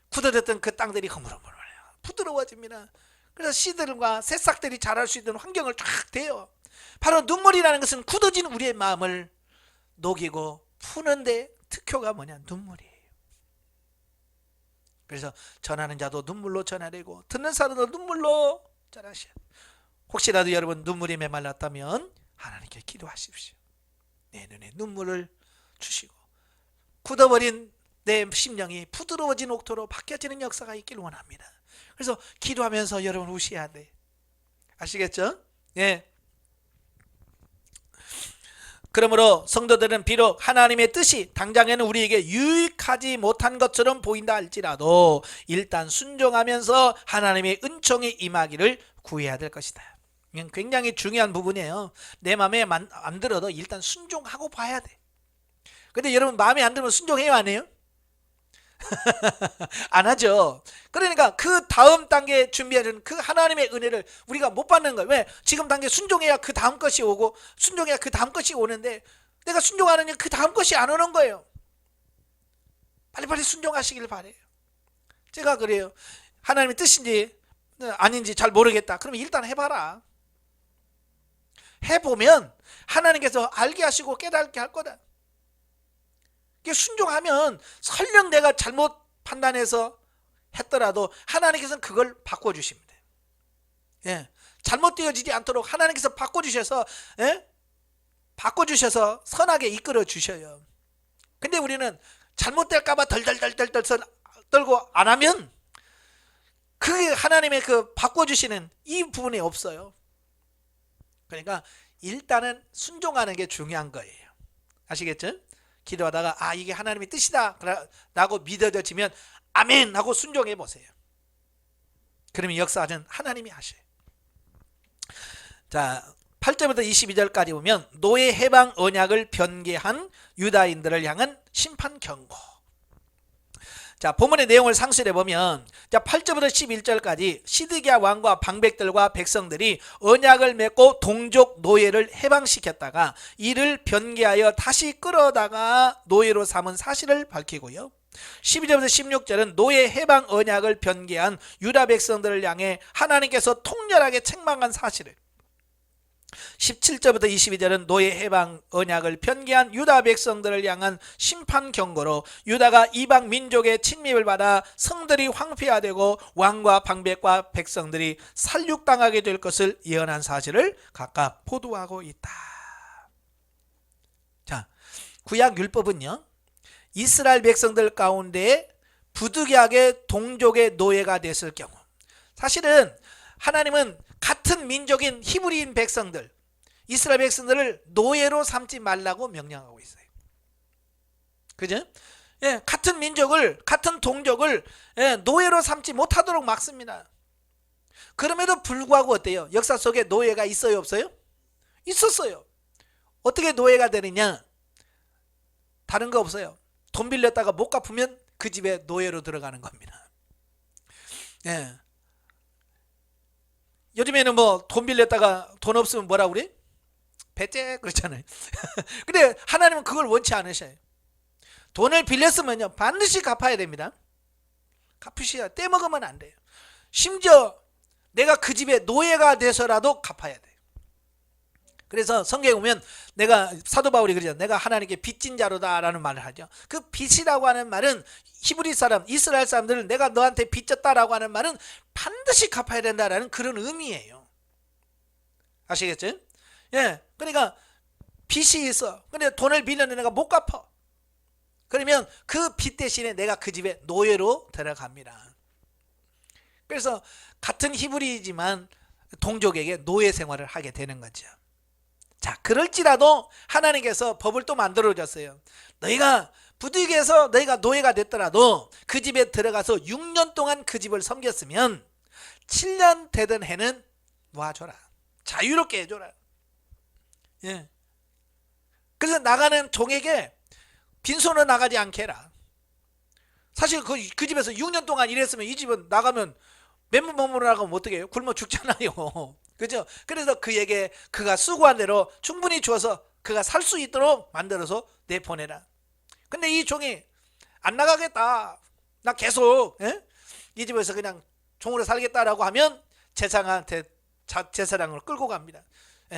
굳어졌던 그 땅들이 허물허물해요. 부드러워집니다. 그래서 씨들과 새싹들이 자랄 수 있는 환경을 쫙 돼요. 바로 눈물이라는 것은 굳어진 우리의 마음을 녹이고 푸는데 특효가 뭐냐? 눈물이에요. 그래서 전하는 자도 눈물로 전하려고, 듣는 사람도 눈물로 전하셔야 돼요. 혹시라도 여러분 눈물이 메말랐다면 하나님께 기도하십시오. 내 눈에 눈물을 주시고 굳어버린 내 심령이 부드러워진 옥토로 바뀌어지는 역사가 있길 원합니다. 그래서 기도하면서 여러분 우셔야 돼. 아시겠죠? 예. 그러므로 성도들은 비록 하나님의 뜻이 당장에는 우리에게 유익하지 못한 것처럼 보인다 할지라도 일단 순종하면서 하나님의 은총이 임하기를 구해야 될 것이다. 이건 굉장히 중요한 부분이에요. 내 마음에 안 들어도 일단 순종하고 봐야 돼. 근데 여러분 마음에 안 들면 순종해요, 안 해요? 안 하죠. 그러니까 그 다음 단계 준비하는 그 하나님의 은혜를 우리가 못 받는 거예요. 왜? 지금 단계 순종해야 그 다음 것이 오고 순종해야 그 다음 것이 오는데 내가 순종하느니 그 다음 것이 안 오는 거예요. 빨리빨리 순종하시길 바래요. 제가 그래요. 하나님의 뜻인지 아닌지 잘 모르겠다. 그러면 일단 해봐라. 해보면 하나님께서 알게 하시고 깨닫게 할 거다. 순종하면 설령 내가 잘못 판단해서 했더라도 하나님께서는 그걸 바꿔주십니다. 예, 잘못되어지지 않도록 하나님께서 바꿔주셔서, 예? 바꿔주셔서 선하게 이끌어 주셔요. 근데 우리는 잘못될까봐 덜덜덜덜 떨고 안 하면 그 하나님의 그 바꿔주시는 이 부분이 없어요. 그러니까 일단은 순종하는 게 중요한 거예요. 아시겠죠? 기도하다가 이게 하나님의 뜻이다 라고 믿어져지면 아멘 하고 순종해 보세요. 그러면 역사는 하나님이 하셔요. 자, 8절부터 22절까지 보면 노예 해방 언약을 변개한 유다인들을 향한 심판 경고. 자, 본문의 내용을 상술해 보면, 자, 8절부터 11절까지 시드기야 왕과 방백들과 백성들이 언약을 맺고 동족 노예를 해방시켰다가 이를 변개하여 다시 끌어다가 노예로 삼은 사실을 밝히고요. 12절부터 16절은 노예 해방 언약을 변개한 유다 백성들을 향해 하나님께서 통렬하게 책망한 사실을, 17절부터 22절은 노예 해방 언약을 변개한 유다 백성들을 향한 심판 경고로 유다가 이방 민족의 침입을 받아 성들이 황폐화되고 왕과 방백과 백성들이 살육당하게 될 것을 예언한 사실을 각각 보도하고 있다. 자, 구약 율법은요, 이스라엘 백성들 가운데 부득이하게 동족의 노예가 됐을 경우, 사실은 하나님은 같은 민족인 히브리인 백성들, 이스라엘 백성들을 노예로 삼지 말라고 명령하고 있어요. 그죠? 예, 같은 민족을, 같은 동족을 노예로 삼지 못하도록 막습니다. 그럼에도 불구하고 어때요? 역사 속에 노예가 있어요, 없어요? 있었어요. 어떻게 노예가 되느냐? 다른 거 없어요. 돈 빌렸다가 못 갚으면 그 집에 노예로 들어가는 겁니다. 예. 요즘에는 뭐 돈 빌렸다가 돈 없으면 뭐라 그래? 배째 그렇잖아요. 근데 하나님은 그걸 원치 않으셔요. 돈을 빌렸으면요 반드시 갚아야 됩니다. 갚으셔야, 떼먹으면 안 돼요. 심지어 내가 그 집에 노예가 돼서라도 갚아야 돼요. 그래서 성경에 보면 내가, 사도 바울이 그러잖아요. 내가 하나님께 빚진 자로다라는 말을 하죠. 그 빚이라고 하는 말은 히브리 사람, 이스라엘 사람들을 내가 너한테 빚졌다라고 하는 말은 반드시 갚아야 된다라는 그런 의미예요. 아시겠죠? 예, 그러니까 빚이 있어. 근데 돈을 빌렸는데 내가 못 갚아. 그러면 그 빚 대신에 내가 그 집에 노예로 들어갑니다. 그래서 같은 히브리이지만 동족에게 노예 생활을 하게 되는 거죠. 자, 그럴지라도 하나님께서 법을 또 만들어 줬어요. 너희가 부득이해서 너희가 노예가 됐더라도 그 집에 들어가서 6년 동안 그 집을 섬겼으면 7년 되던 해는 놓아줘라. 자유롭게 해줘라. 예. 그래서 나가는 종에게 빈손으로 나가지 않게 해라. 사실 그 집에서 6년 동안 일했으면 이 집은 나가면 맨몸 몸으로 나가면 어떻게 해요? 굶어 죽잖아요. 그죠? 그래서 그에게 그가 수고한 대로 충분히 주어서 그가 살 수 있도록 만들어서 내보내라. 근데 이 종이 안 나가겠다, 나 계속 이 집에서 그냥 종으로 살겠다라고 하면 제사장한테 제사장을 끌고 갑니다.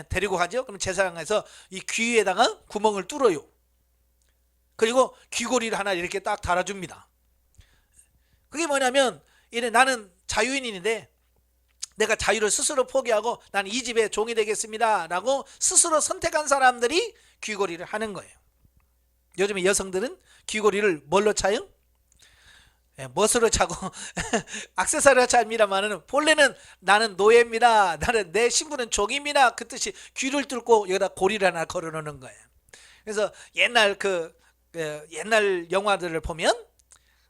데리고 가죠. 그럼 제사장에서 이 귀에다가 구멍을 뚫어요. 그리고 귀고리를 하나 이렇게 딱 달아줍니다. 그게 뭐냐면, 이래 나는 자유인인데 내가 자유를 스스로 포기하고 나는 이 집의 종이 되겠습니다 라고 스스로 선택한 사람들이 귀고리를 하는 거예요. 요즘에 여성들은 귀고리를 뭘로 차요? 멋으로 차고 액세서리로 찹니다만은 본래는 나는 노예입니다, 나는 내 신분은 종입니다, 그 뜻이 귀를 뚫고 여기다 고리를 하나 걸어놓는 거예요. 그래서 옛날 옛날 영화들을 보면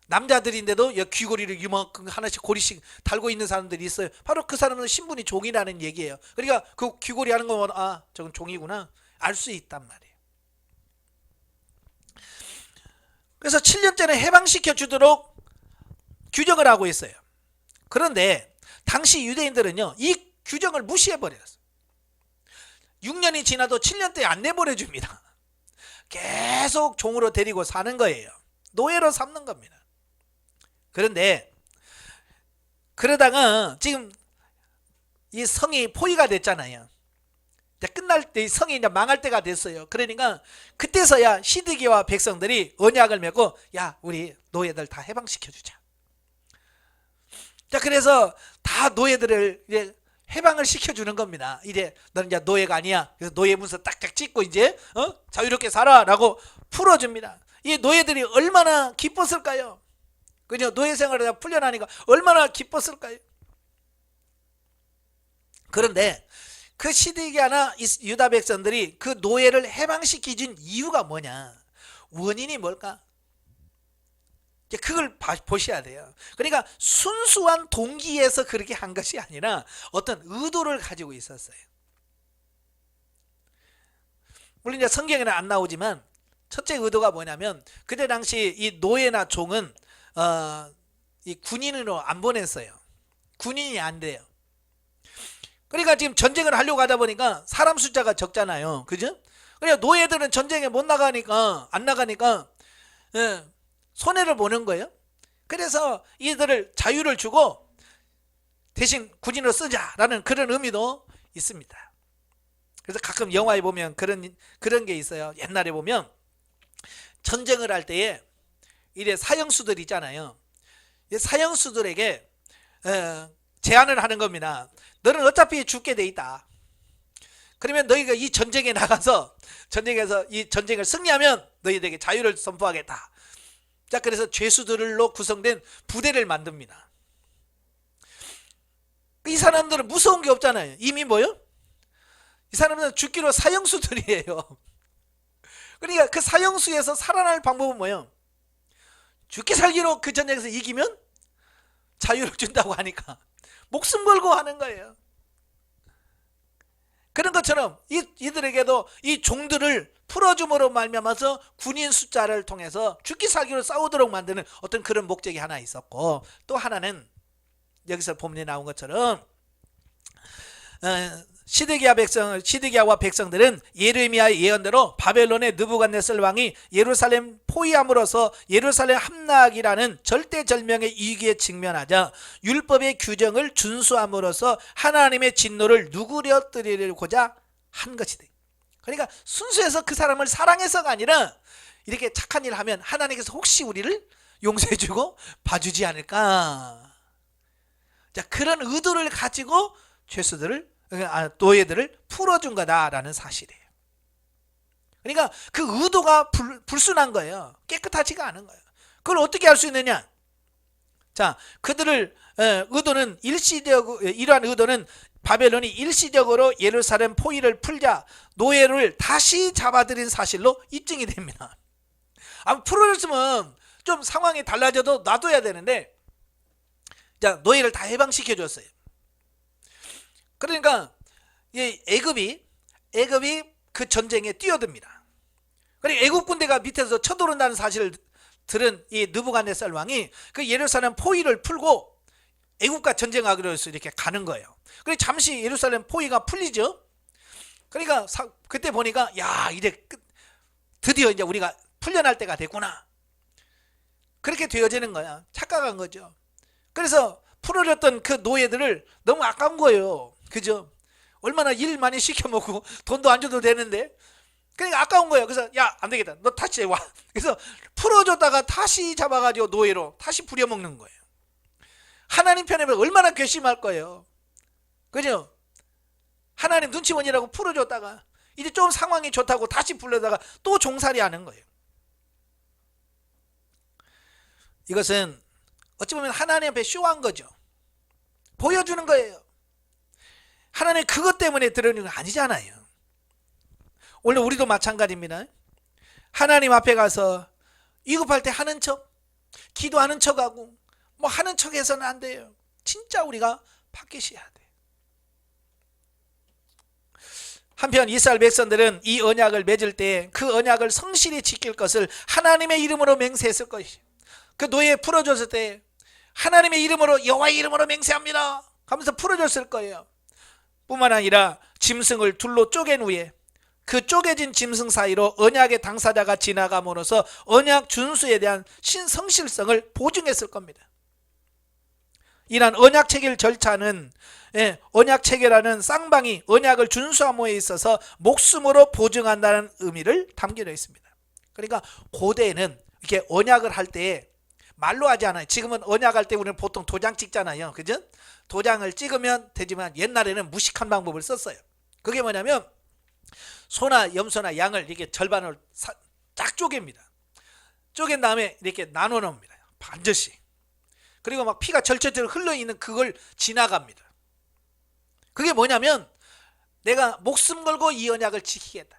남자들인데도 귀고리를 이만큼 하나씩 고리씩 달고 있는 사람들이 있어요. 바로 그 사람은 신분이 종이라는 얘기예요. 그러니까 그 귀고리 하는 거 보면 아, 저건 종이구나 알 수 있단 말이에요. 그래서 7년째는 해방시켜 주도록 규정을 하고 있어요. 그런데 당시 유대인들은요 이 규정을 무시해버렸어요. 6년이 지나도 7년째 안 내보내 줍니다. 계속 종으로 데리고 사는 거예요. 노예로 삼는 겁니다. 그런데 그러다가 지금 이 성이 포위가 됐잖아요. 이제 끝날 때 성이 이제 망할 때가 됐어요. 그러니까 그때서야 시드기와 백성들이 언약을 맺고 야, 우리 노예들 다 해방시켜 주자. 자, 그래서 다 노예들을 이제 해방을 시켜주는 겁니다. 이제 너는 이제 노예가 아니야. 그래서 노예 문서 딱딱 찍고 이제 자유롭게 살아라고 풀어줍니다. 이 노예들이 얼마나 기뻤을까요? 그죠? 노예 생활을 풀려나니까 얼마나 기뻤을까요? 그런데 그 시드기야나 유다 백성들이 그 노예를 해방시키준 이유가 뭐냐? 원인이 뭘까? 그걸 보셔야 돼요. 그러니까 순수한 동기에서 그렇게 한 것이 아니라 어떤 의도를 가지고 있었어요. 물론 이제 성경에는 안 나오지만 첫째 의도가 뭐냐면 그때 당시 이 노예나 종은 이 군인으로 안 보냈어요. 군인이 안 돼요. 그러니까 지금 전쟁을 하려고 하다 보니까 사람 숫자가 적잖아요. 그죠? 그러니까 노예들은 전쟁에 못 나가니까, 안 나가니까, 손해를 보는 거예요. 그래서 이들을 자유를 주고 대신 군인으로 쓰자라는 그런 의미도 있습니다. 그래서 가끔 영화에 보면 그런 게 있어요. 옛날에 보면 전쟁을 할 때에 이래 사형수들 있잖아요. 사형수들에게 제안을 하는 겁니다. 너는 어차피 죽게 돼 있다. 그러면 너희가 이 전쟁에 나가서 전쟁에서 이 전쟁을 승리하면 너희들에게 자유를 선포하겠다. 자, 그래서 죄수들로 구성된 부대를 만듭니다. 이 사람들은 무서운 게 없잖아요. 이미 뭐요? 이 사람들은 죽기로 사형수들이에요. 그러니까 그 사형수에서 살아날 방법은 뭐예요? 죽기 살기로 그 전쟁에서 이기면 자유를 준다고 하니까 목숨 걸고 하는 거예요. 그런 것처럼 이들에게도 이 종들을 풀어줌으로 말미암아서 군인 숫자를 통해서 죽기 살기로 싸우도록 만드는 어떤 그런 목적이 하나 있었고, 또 하나는 여기서 본문에 나온 것처럼 시드기야와 백성들은 예레미야의 예언대로 바벨론의 느부갓네살 왕이 예루살렘 포위함으로써 예루살렘 함락이라는 절대절명의 위기에 직면하자 율법의 규정을 준수함으로써 하나님의 진노를 누그러뜨리고자 한 것이다. 그러니까 순수해서 그 사람을 사랑해서가 아니라 이렇게 착한 일을 하면 하나님께서 혹시 우리를 용서해주고 봐주지 않을까. 자, 그런 의도를 가지고 노예들을 풀어준 거다라는 사실이에요. 그러니까 그 의도가 불순한 거예요. 깨끗하지가 않은 거예요. 그걸 어떻게 할 수 있느냐? 자, 그들을 의도는 이러한 의도는 바벨론이 일시적으로 예루살렘 포위를 풀자 노예를 다시 잡아들인 사실로 입증이 됩니다. 풀어줬으면 좀 상황이 달라져도 놔둬야 되는데, 자, 노예를 다 해방시켜 줬어요. 그러니까 애굽이 그 전쟁에 뛰어듭니다. 그리고 애굽 군대가 밑에서 쳐들어온다는 사실을 들은 이 느부갓네살 왕이 그 예루살렘 포위를 풀고 애굽과 전쟁하기로 해서 이렇게 가는 거예요. 그리고 잠시 예루살렘 포위가 풀리죠. 그러니까 그때 보니까 이제 드디어 이제 우리가 풀려날 때가 됐구나. 그렇게 되어지는 거야. 착각한 거죠. 그래서 풀어줬던 그 노예들을 너무 아까운 거예요. 그죠? 얼마나 일 많이 시켜먹고 돈도 안 줘도 되는데, 그러니까 아까운 거예요. 그래서 안 되겠다, 너 다시 와. 그래서 풀어줬다가 다시 잡아가지고 노예로 다시 부려먹는 거예요. 하나님 편에 얼마나 괘씸할 거예요. 그죠? 하나님 눈치 보느라고 풀어줬다가 이제 좀 상황이 좋다고 다시 불러다가 또 종살이 하는 거예요. 이것은 어찌 보면 하나님 앞에 쇼한 거죠. 보여주는 거예요. 하나님 그것 때문에 들어오는 건 아니잖아요. 원래 우리도 마찬가지입니다. 하나님 앞에 가서 위급할 때 하는 척, 기도하는 척하고 뭐 하는 척 해서는 안 돼요. 진짜 우리가 바뀌셔야 돼. 한편 이스라엘 백성들은 이 언약을 맺을 때 그 언약을 성실히 지킬 것을 하나님의 이름으로 맹세했을 것이에요. 그 노예 풀어줬을 때 하나님의 이름으로, 여호와의 이름으로 맹세합니다 하면서 풀어줬을 거예요. 뿐만 아니라 짐승을 둘로 쪼갠 후에 그 쪼개진 짐승 사이로 언약의 당사자가 지나감으로써 언약 준수에 대한 성실성을 보증했을 겁니다. 이러한 언약 체결 절차는 언약 체결하는 쌍방이 언약을 준수함에 있어서 목숨으로 보증한다는 의미를 담기려 있습니다. 그러니까 고대에는 이렇게 언약을 할 때 말로 하지 않아요. 지금은 언약할 때 우리는 보통 도장 찍잖아요. 그죠? 도장을 찍으면 되지만 옛날에는 무식한 방법을 썼어요. 그게 뭐냐면 소나 염소나 양을 이렇게 절반을 쫙 쪼갭니다. 쪼갠 다음에 이렇게 나눠 놓습니다. 반절씩. 그리고 막 피가 절절절 흘러있는 그걸 지나갑니다. 그게 뭐냐면 내가 목숨 걸고 이 언약을 지키겠다.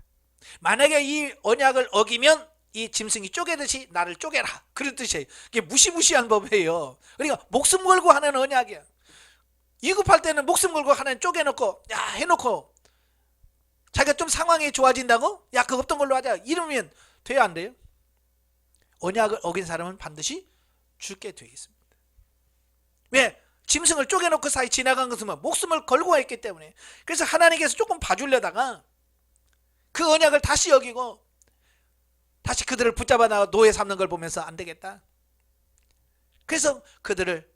만약에 이 언약을 어기면 이 짐승이 쪼개듯이 나를 쪼개라, 그런 뜻이에요. 이게 무시무시한 법이에요. 그러니까 목숨 걸고 하는 언약이야. 위급할 때는 목숨 걸고 하나님 쪼개놓고 해놓고 자기가 좀 상황이 좋아진다고 그거 없던 걸로 하자 이러면 돼야 안 돼요? 언약을 어긴 사람은 반드시 죽게 되어 있습니다. 왜? 짐승을 쪼개놓고 사이 지나간 것은 목숨을 걸고 했기 때문에. 그래서 하나님께서 조금 봐주려다가 그 언약을 다시 여기고 다시 그들을 붙잡아 나가 노예 삼는 걸 보면서 안 되겠다. 그래서 그들을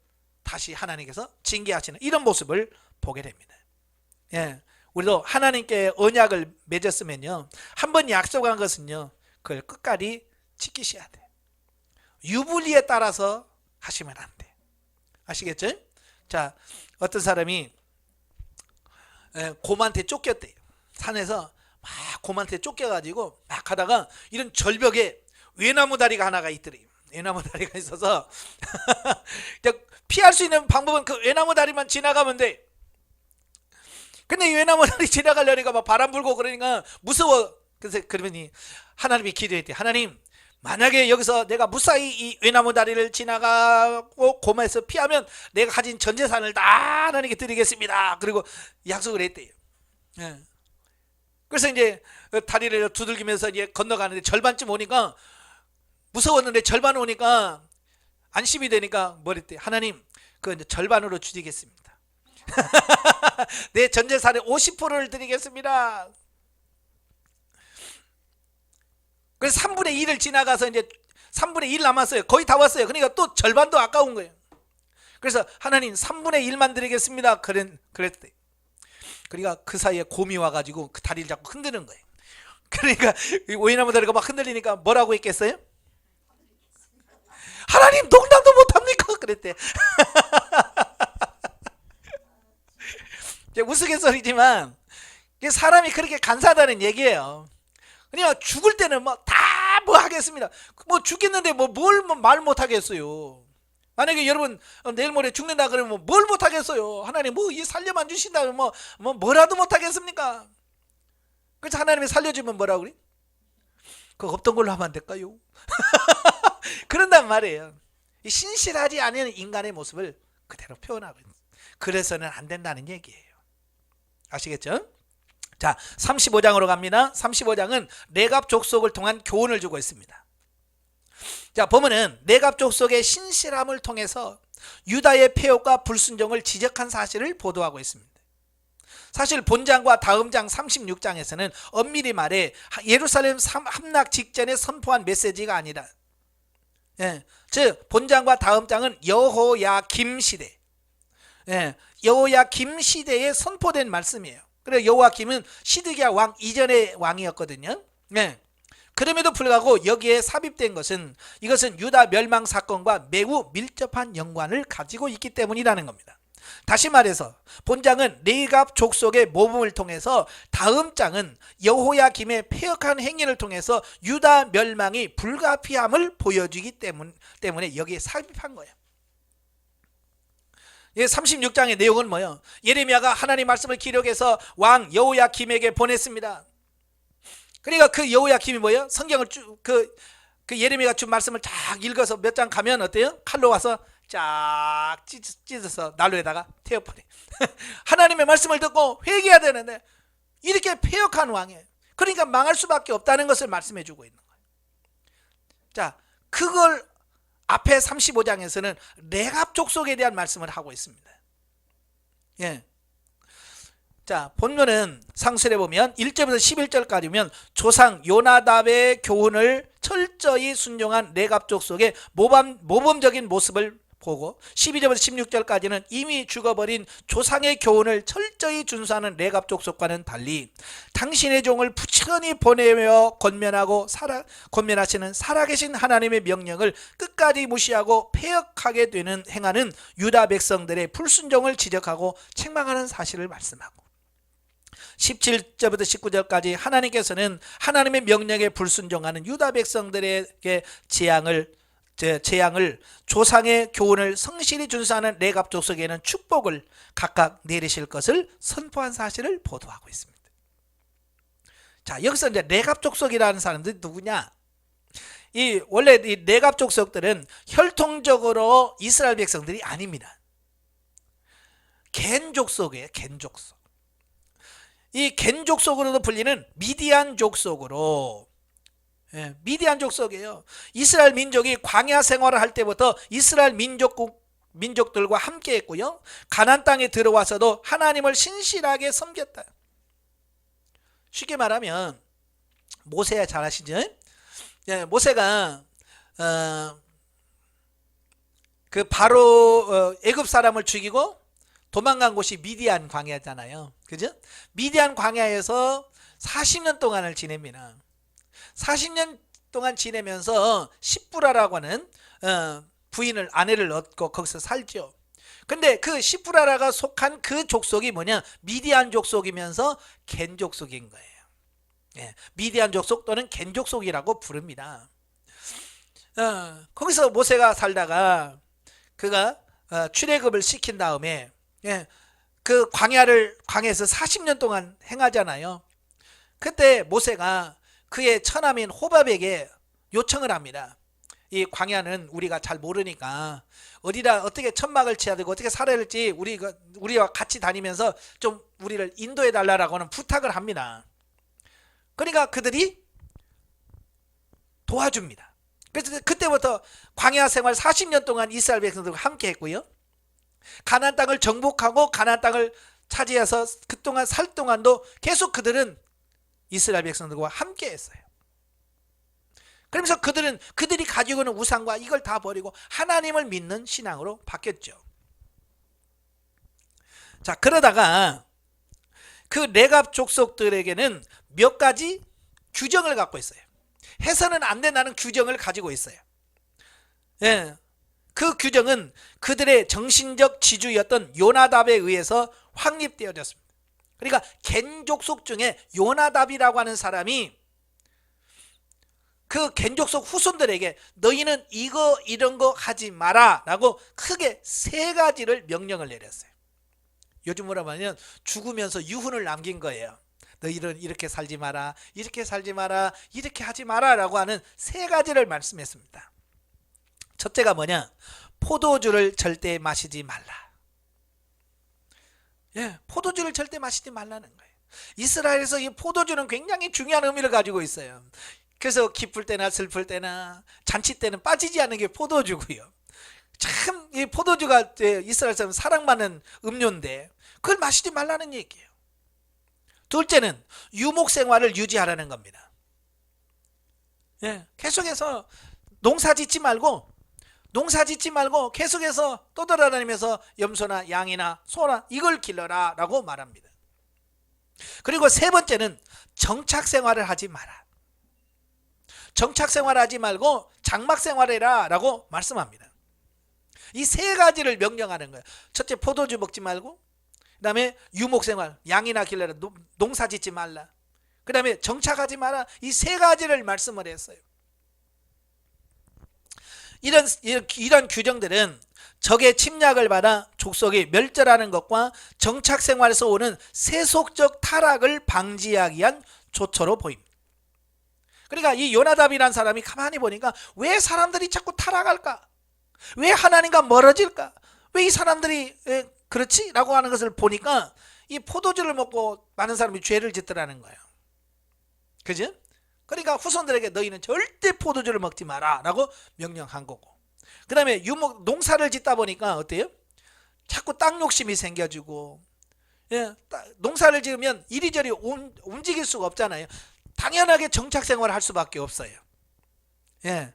다시 하나님께서 징계하시는 이런 모습을 보게 됩니다. 예, 우리도 하나님께 언약을 맺었으면요, 한번 약속한 것은요, 그걸 끝까지 지키셔야 돼. 유불리에 따라서 하시면 안 돼. 아시겠죠? 자, 어떤 사람이 곰한테 쫓겼대요. 산에서 막 곰한테 쫓겨가지고 막 가다가 이런 절벽에 외나무 다리가 하나가 있더래요. 외나무 다리가 있어서 피할 수 있는 방법은 그 외나무 다리만 지나가면 돼. 근데 이 외나무 다리 지나가려니까 막 바람 불고 그러니까 무서워. 그래서 그러더니 하나님이 기도했대. 하나님, 만약에 여기서 내가 무사히 이 외나무 다리를 지나가고 곰에서 피하면 내가 가진 전 재산을 다 하나님께 드리겠습니다. 그리고 약속을 했대요. 예. 그래서 이제 다리를 두들기면서 이제 건너가는데 절반쯤 오니까 무서웠는데 절반 오니까 안심이 되니까 뭐랬대? 하나님, 그 이제 절반으로 줄이겠습니다. 내 전 재산의 50%를 드리겠습니다. 그래서 3분의 1을 지나가서 이제 3분의 1 남았어요. 거의 다 왔어요. 그러니까 또 절반도 아까운 거예요. 그래서 하나님 3분의 1만 드리겠습니다. 그랬대. 그러니까 그 사이에 곰이 와가지고 그 다리를 자꾸 흔드는 거예요. 그러니까 외나무 다리가 막 흔들리니까 뭐라고 했겠어요? 하나님 농담도 못합니까? 그랬대. 우스갯소리지만 사람이 그렇게 간사하다는 얘기예요. 그냥 죽을 때는 다 뭐 하겠습니다. 뭐 죽겠는데 뭘 말 못하겠어요. 만약에 여러분 내일 모레 죽는다 그러면 뭘 못하겠어요. 하나님 이 살려만 주신다면 뭐라도 못하겠습니까? 그래서 하나님이 살려주면 뭐라고 그래? 그거 없던 걸로 하면 안 될까요? 그런단 말이에요. 신실하지 않은 인간의 모습을 그대로 표현하고 있어요. 그래서는 안 된다는 얘기예요. 아시겠죠? 자, 35장으로 갑니다. 35장은 레갑 족속을 통한 교훈을 주고 있습니다. 자, 보면은 레갑 족속의 신실함을 통해서 유다의 폐역과 불순종을 지적한 사실을 보도하고 있습니다. 사실 본장과 다음 장 36장에서는 엄밀히 말해 예루살렘 함락 직전에 선포한 메시지가 아니라, 즉 본장과 다음 장은 여호야김 시대, 여호야김 시대에 선포된 말씀이에요. 그래서 여호야김은 시드기야 왕 이전의 왕이었거든요. 그럼에도 불구하고 여기에 삽입된 것은 이것은 유다 멸망 사건과 매우 밀접한 연관을 가지고 있기 때문이라는 겁니다. 다시 말해서 본장은 레갑 족속의 모범을 통해서, 다음 장은 여호야김의 패역한 행위를 통해서 유다 멸망이 불가피함을 보여주기 때문에 여기에 삽입한 거예요. 36장의 내용은 뭐예요? 예레미야가 하나님 말씀을 기록해서 왕 여호야김에게 보냈습니다. 그러니까 그 여호야김이 뭐예요? 성경을 그 예레미야가 준 말씀을 쫙 읽어서 몇 장 가면 어때요? 칼로 와서 쫙 찢어서 난로에다가 태워버려. 하나님의 말씀을 듣고 회개해야 되는데 이렇게 패역한 왕이에요. 그러니까 망할 수밖에 없다는 것을 말씀해 주고 있는 거예요. 자, 그걸 앞에 35장에서는 레갑 족속에 대한 말씀을 하고 있습니다. 자, 본문은 상술에 보면 1절부터 11절까지면 조상 요나답의 교훈을 철저히 순종한 레갑 족속의 모범적인 모습을 보고, 12절부터 16절까지는 이미 죽어버린 조상의 교훈을 철저히 준수하는 레갑 족속과는 달리 당신의 종을 부지런히 보내며 권면하시는 살아계신 하나님의 명령을 끝까지 무시하고 패역하게 행하는 유다 백성들의 불순종을 지적하고 책망하는 사실을 말씀하고, 17절부터 19절까지 하나님께서는 하나님의 명령에 불순종하는 유다 백성들에게 재앙을 조상의 교훈을 성실히 준수하는 레갑 족속에는 축복을 각각 내리실 것을 선포한 사실을 보도하고 있습니다. 자, 여기서 이제 레갑 족속이라는 사람들이 누구냐? 원래 이 레갑 족속들은 혈통적으로 이스라엘 백성들이 아닙니다. 겐 족속이에요. 겐 족속. 이 겐 족속으로도 불리는 미디안 족속으로, 예, 미디안 족속이에요. 이스라엘 민족이 광야 생활을 할 때부터 이스라엘 민족들과 함께 했고요. 가나안 땅에 들어와서도 하나님을 신실하게 섬겼다. 쉽게 말하면 모세야 잘 아시죠? 예, 모세가 그 바로 애굽 사람을 죽이고 도망간 곳이 미디안 광야잖아요. 그죠? 미디안 광야에서 40년 동안을 지냅니다. 40년 동안 지내면서 십부라라고 하는 부인을 아내를 얻고 거기서 살죠. 근데 그 십부라라가 속한 그 족속이 뭐냐? 미디안 족속이면서 겐 족속인 거예요. 예, 미디안 족속 또는 겐 족속이라고 부릅니다. 거기서 모세가 살다가 그가 출애굽을 시킨 다음에 예, 그 광야에서 40년 동안 행하잖아요. 그때 모세가 그의 처남인 호밥에게 요청을 합니다. 이 광야는 우리가 잘 모르니까 어디다 어떻게 천막을 쳐야 되고 어떻게 살아야 할지 우리와 같이 다니면서 좀 우리를 인도해 달라라고는 부탁을 합니다. 그러니까 그들이 도와줍니다. 그래서 그때부터 광야 생활 40년 동안 이스라엘 백성들과 함께 했고요. 가나안 땅을 정복하고 가나안 땅을 차지해서 그동안 살 동안도 계속 그들은 이스라엘 백성들과 함께 했어요. 그러면서 그들이 가지고 있는 우상과 이걸 다 버리고 하나님을 믿는 신앙으로 바뀌었죠. 자, 그러다가 그 레갑 족속들에게는 몇 가지 규정을 갖고 있어요. 해서는 안 된다는 규정을 가지고 있어요. 예, 그 규정은 그들의 정신적 지주였던 요나답에 의해서 확립되어졌습니다. 그러니까 겐 족속 중에 요나답이라고 하는 사람이 그 겐 족속 후손들에게 너희는 이런 거 하지 마라 라고 크게 3가지를 명령을 내렸어요. 요즘으로 말하면 죽으면서 유훈을 남긴 거예요. 너희는 이렇게 살지 마라, 이렇게 살지 마라, 이렇게 하지 마라 라고 하는 3가지를 말씀했습니다. 첫째가 뭐냐? 포도주를 절대 마시지 말라. 예, 포도주를 절대 마시지 말라는 거예요. 이스라엘에서 이 포도주는 굉장히 중요한 의미를 가지고 있어요. 그래서 기쁠 때나 슬플 때나 잔치 때는 빠지지 않는 게 포도주고요. 참 이 포도주가 이스라엘 사람 사랑받는 음료인데 그걸 마시지 말라는 얘기예요. 둘째는 유목 생활을 유지하라는 겁니다. 예, 계속해서 농사 짓지 말고 계속해서 떠돌아다니면서 염소나 양이나 소나 이걸 길러라 라고 말합니다. 그리고 3번째는 정착 생활을 하지 마라. 정착 생활하지 말고 장막 생활해라 라고 말씀합니다. 이 3가지를 명령하는 거예요. 첫째, 포도주 먹지 말고, 그 다음에 유목 생활, 양이나 길러라, 농사 짓지 말라, 그 다음에 정착하지 마라. 이 3가지를 말씀을 했어요. 이런 규정들은 적의 침략을 받아 족속이 멸절하는 것과 정착 생활에서 오는 세속적 타락을 방지하기 위한 조처로 보입니다. 그러니까 이 요나답이라는 사람이 가만히 보니까 왜 사람들이 자꾸 타락할까? 왜 하나님과 멀어질까? 왜 이 사람들이 그렇지? 라고 하는 것을 보니까 이 포도주를 먹고 많은 사람이 죄를 짓더라는 거예요. 그죠? 그러니까 후손들에게 너희는 절대 포도주를 먹지 마라 라고 명령한 거고, 그 다음에 농사를 짓다 보니까 어때요? 자꾸 땅 욕심이 생겨지고, 예, 농사를 지으면 이리저리 움직일 수가 없잖아요. 당연하게 정착 생활을 할 수밖에 없어요. 예.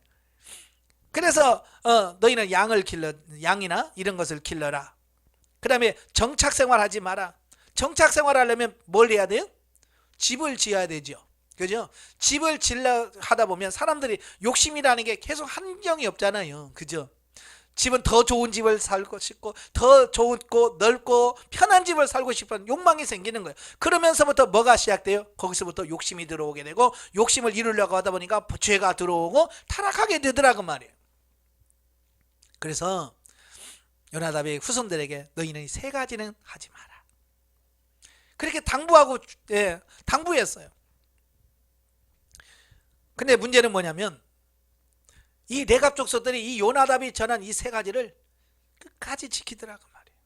그래서 너희는 양이나 이런 것을 길러라. 그 다음에 정착 생활하지 마라. 정착 생활하려면 뭘 해야 돼요? 집을 지어야 되죠. 그죠? 집을 질러 하다 보면 사람들이 욕심이라는 게 계속 한정이 없잖아요. 그죠? 집은 더 좋은 집을 살고 싶고 더 좋고 넓고 편한 집을 살고 싶은 욕망이 생기는 거예요. 그러면서부터 뭐가 시작돼요? 거기서부터 욕심이 들어오게 되고, 욕심을 이루려고 하다 보니까 죄가 들어오고 타락하게 되더라고 말이에요. 그래서 요나답의 후손들에게 너희는 이 3가지는 하지 마라. 그렇게 당부했어요. 근데 문제는 뭐냐면 이 레갑 족속들이 이 요나답이 전한 이 3가지를 끝까지 지키더라고 말이에요.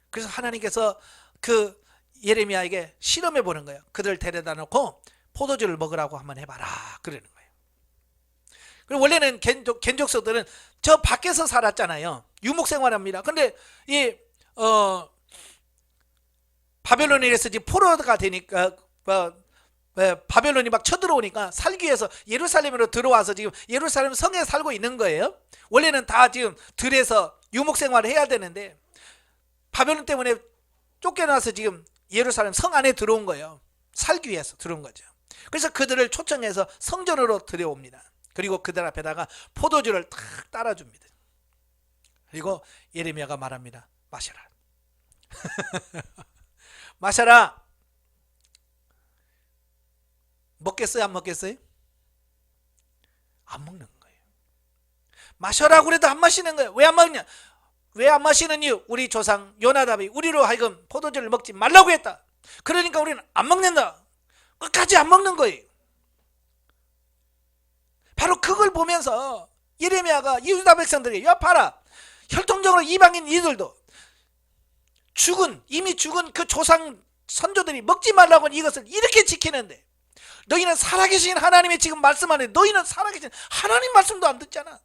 그래서 하나님께서 그 예레미야에게 실험해 보는 거예요. 그들을 데려다 놓고 포도주를 먹으라고 한번 해봐라 그러는 거예요. 그리고 원래는 겐족속들은 저 밖에서 살았잖아요. 유목생활합니다. 근데 이 바벨론에서 이제 포로가 되니까 바벨론이 막 쳐들어오니까 살기 위해서 예루살렘으로 들어와서 지금 예루살렘 성에 살고 있는 거예요. 원래는 다 지금 들에서 유목생활을 해야 되는데 바벨론 때문에 쫓겨나서 지금 예루살렘 성 안에 들어온 거예요. 살기 위해서 들어온 거죠. 그래서 그들을 초청해서 성전으로 들여옵니다. 그리고 그들 앞에다가 포도주를 탁 따라줍니다. 그리고 예레미야가 말합니다. 마셔라. 마셔라. 먹겠어요? 안 먹겠어요? 안 먹는 거예요. 마셔라고 그래도 안 마시는 거예요. 왜 안 먹냐? 왜 안 마시는 이유? 우리 조상 요나답이 우리로 하여금 포도주를 먹지 말라고 했다. 그러니까 우리는 안 먹는다. 끝까지 안 먹는 거예요. 바로 그걸 보면서 예레미야가 유다 백성들에게 야 봐라. 혈통적으로 이방인 이들도 이미 죽은 그 조상 선조들이 먹지 말라고 이것을 이렇게 지키는데 너희는 살아계신 하나님의 지금 말씀하는데 너희는 살아계신 하나님 말씀도 안 듣잖아.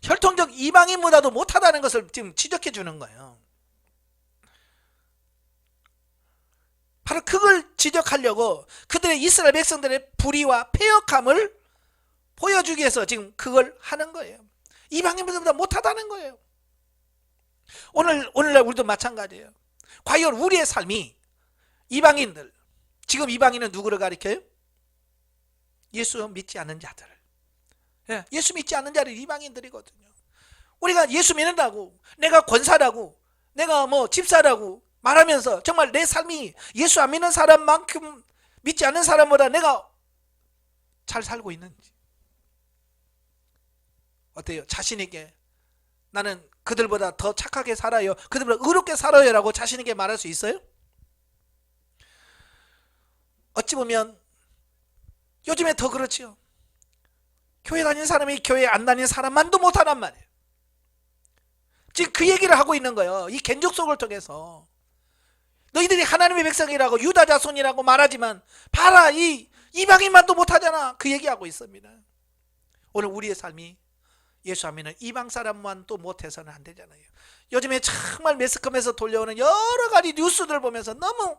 혈통적 이방인보다도 못하다는 것을 지금 지적해 주는 거예요. 바로 그걸 지적하려고 그들의 이스라엘 백성들의 불의와 패역함을 보여주기 위해서 지금 그걸 하는 거예요. 이방인보다 못하다는 거예요. 오늘날 우리도 마찬가지예요. 과연 우리의 삶이 이방인들, 지금 이방인은 누구를 가리켜요? 예수 믿지 않는 자들을. 예수 믿지 않는 자들이 이방인들이거든요. 우리가 예수 믿는다고, 내가 권사라고, 내가 뭐 집사라고 말하면서 정말 내 삶이 예수 안 믿는 사람만큼 믿지 않는 사람보다 내가 잘 살고 있는지. 어때요? 자신있게 나는 그들보다 더 착하게 살아요, 그들보다 의롭게 살아요 라고 자신있게 말할 수 있어요? 어찌 보면 요즘에 더 그렇지요. 교회 다니는 사람이 교회 안 다니는 사람만도 못하란 말이에요. 지금 그 얘기를 하고 있는 거예요. 이 겐족속을 통해서 너희들이 하나님의 백성이라고 유다 자손이라고 말하지만 봐라 이 이방인만도 못하잖아. 그 얘기하고 있습니다. 오늘 우리의 삶이 예수 안 믿는 이방 사람만도 못해서는 안 되잖아요. 요즘에 정말 매스컴에서 돌려오는 여러 가지 뉴스들 보면서 너무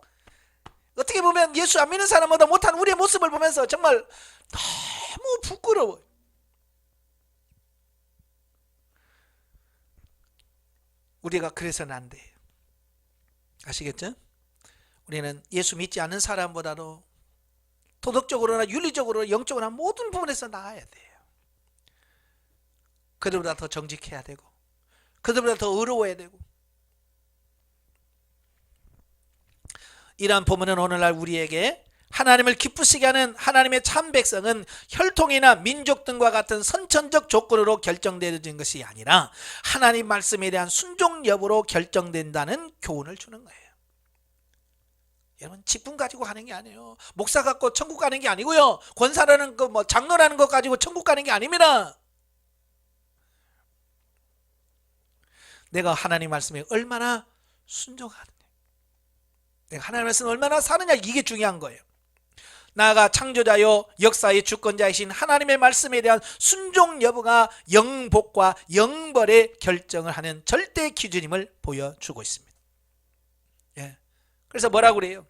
어떻게 보면 예수 안 믿는 사람보다 못한 우리의 모습을 보면서 정말 너무 부끄러워요. 우리가 그래서는 안 돼요. 아시겠죠? 우리는 예수 믿지 않는 사람보다도 도덕적으로나 윤리적으로나 영적으로나 모든 부분에서 나아야 돼요. 그들보다 더 정직해야 되고 그들보다 더 의로워야 되고. 이러한 본문은 오늘날 우리에게 하나님을 기쁘시게 하는 하나님의 참 백성은 혈통이나 민족 등과 같은 선천적 조건으로 결정되어진 것이 아니라 하나님 말씀에 대한 순종 여부로 결정된다는 교훈을 주는 거예요. 여러분 직분 가지고 하는 게 아니에요. 목사 갖고 천국 가는 게 아니고요. 권사라는 거 뭐 장로라는 거 가지고 천국 가는 게 아닙니다. 내가 하나님 말씀에 얼마나 순종하느냐, 내가 하나님 말씀을 얼마나 사느냐, 이게 중요한 거예요. 나아가 창조자요 역사의 주권자이신 하나님의 말씀에 대한 순종 여부가 영복과 영벌의 결정을 하는 절대 기준임을 보여주고 있습니다. 그래서 뭐라고 그래요?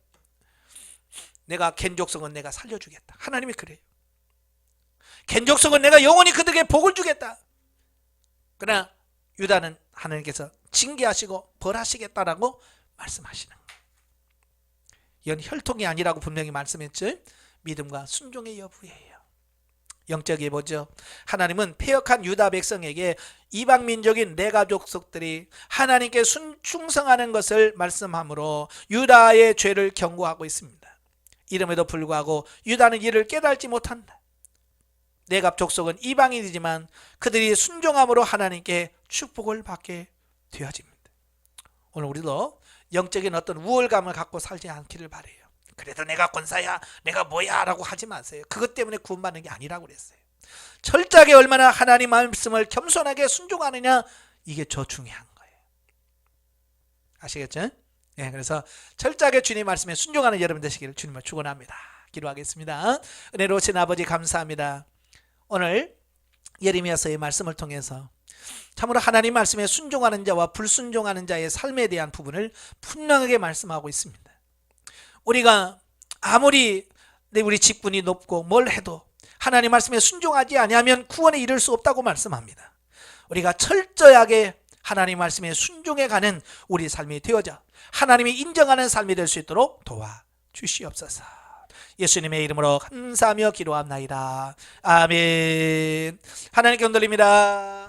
내가 겐족속은 내가 살려주겠다. 하나님이 그래요. 겐족속은 내가 영원히 그들에게 복을 주겠다. 그러나 유다는 하나님께서 징계하시고 벌하시겠다라고 말씀하시는 거예요. 이건 혈통이 아니라고 분명히 말씀했죠. 믿음과 순종의 여부예요. 영적이 보죠. 하나님은 패역한 유다 백성에게 이방 민족인 내 가족속들이 하나님께 충성하는 것을 말씀하므로 유다의 죄를 경고하고 있습니다. 이름에도 불구하고 유다는 이를 깨달지 못한다. 내갑 족속은 이방인이지만 그들이 순종함으로 하나님께 축복을 받게 되어집니다. 오늘 우리도 영적인 어떤 우월감을 갖고 살지 않기를 바라요. 그래도 내가 권사야, 내가 뭐야 라고 하지 마세요. 그것 때문에 구원받는 게 아니라고 그랬어요. 철저하게 얼마나 하나님 말씀을 겸손하게 순종하느냐, 이게 저 중요한 거예요. 아시겠죠? 예, 그래서 철저하게 주님 말씀에 순종하는 여러분 되시기를 주님을 축원합니다. 기도하겠습니다. 은혜로우신 아버지 감사합니다. 오늘 예레미야서의 말씀을 통해서 참으로 하나님 말씀에 순종하는 자와 불순종하는 자의 삶에 대한 부분을 분명하게 말씀하고 있습니다. 우리가 아무리 우리 직분이 높고 뭘 해도 하나님 말씀에 순종하지 아니하면 구원에 이를 수 없다고 말씀합니다. 우리가 철저하게 하나님 말씀에 순종해 가는 우리 삶이 되어져 하나님이 인정하는 삶이 될 수 있도록 도와주시옵소서. 예수님의 이름으로 감사하며 기도합나이다. 아멘. 하나님께 온돌립니다.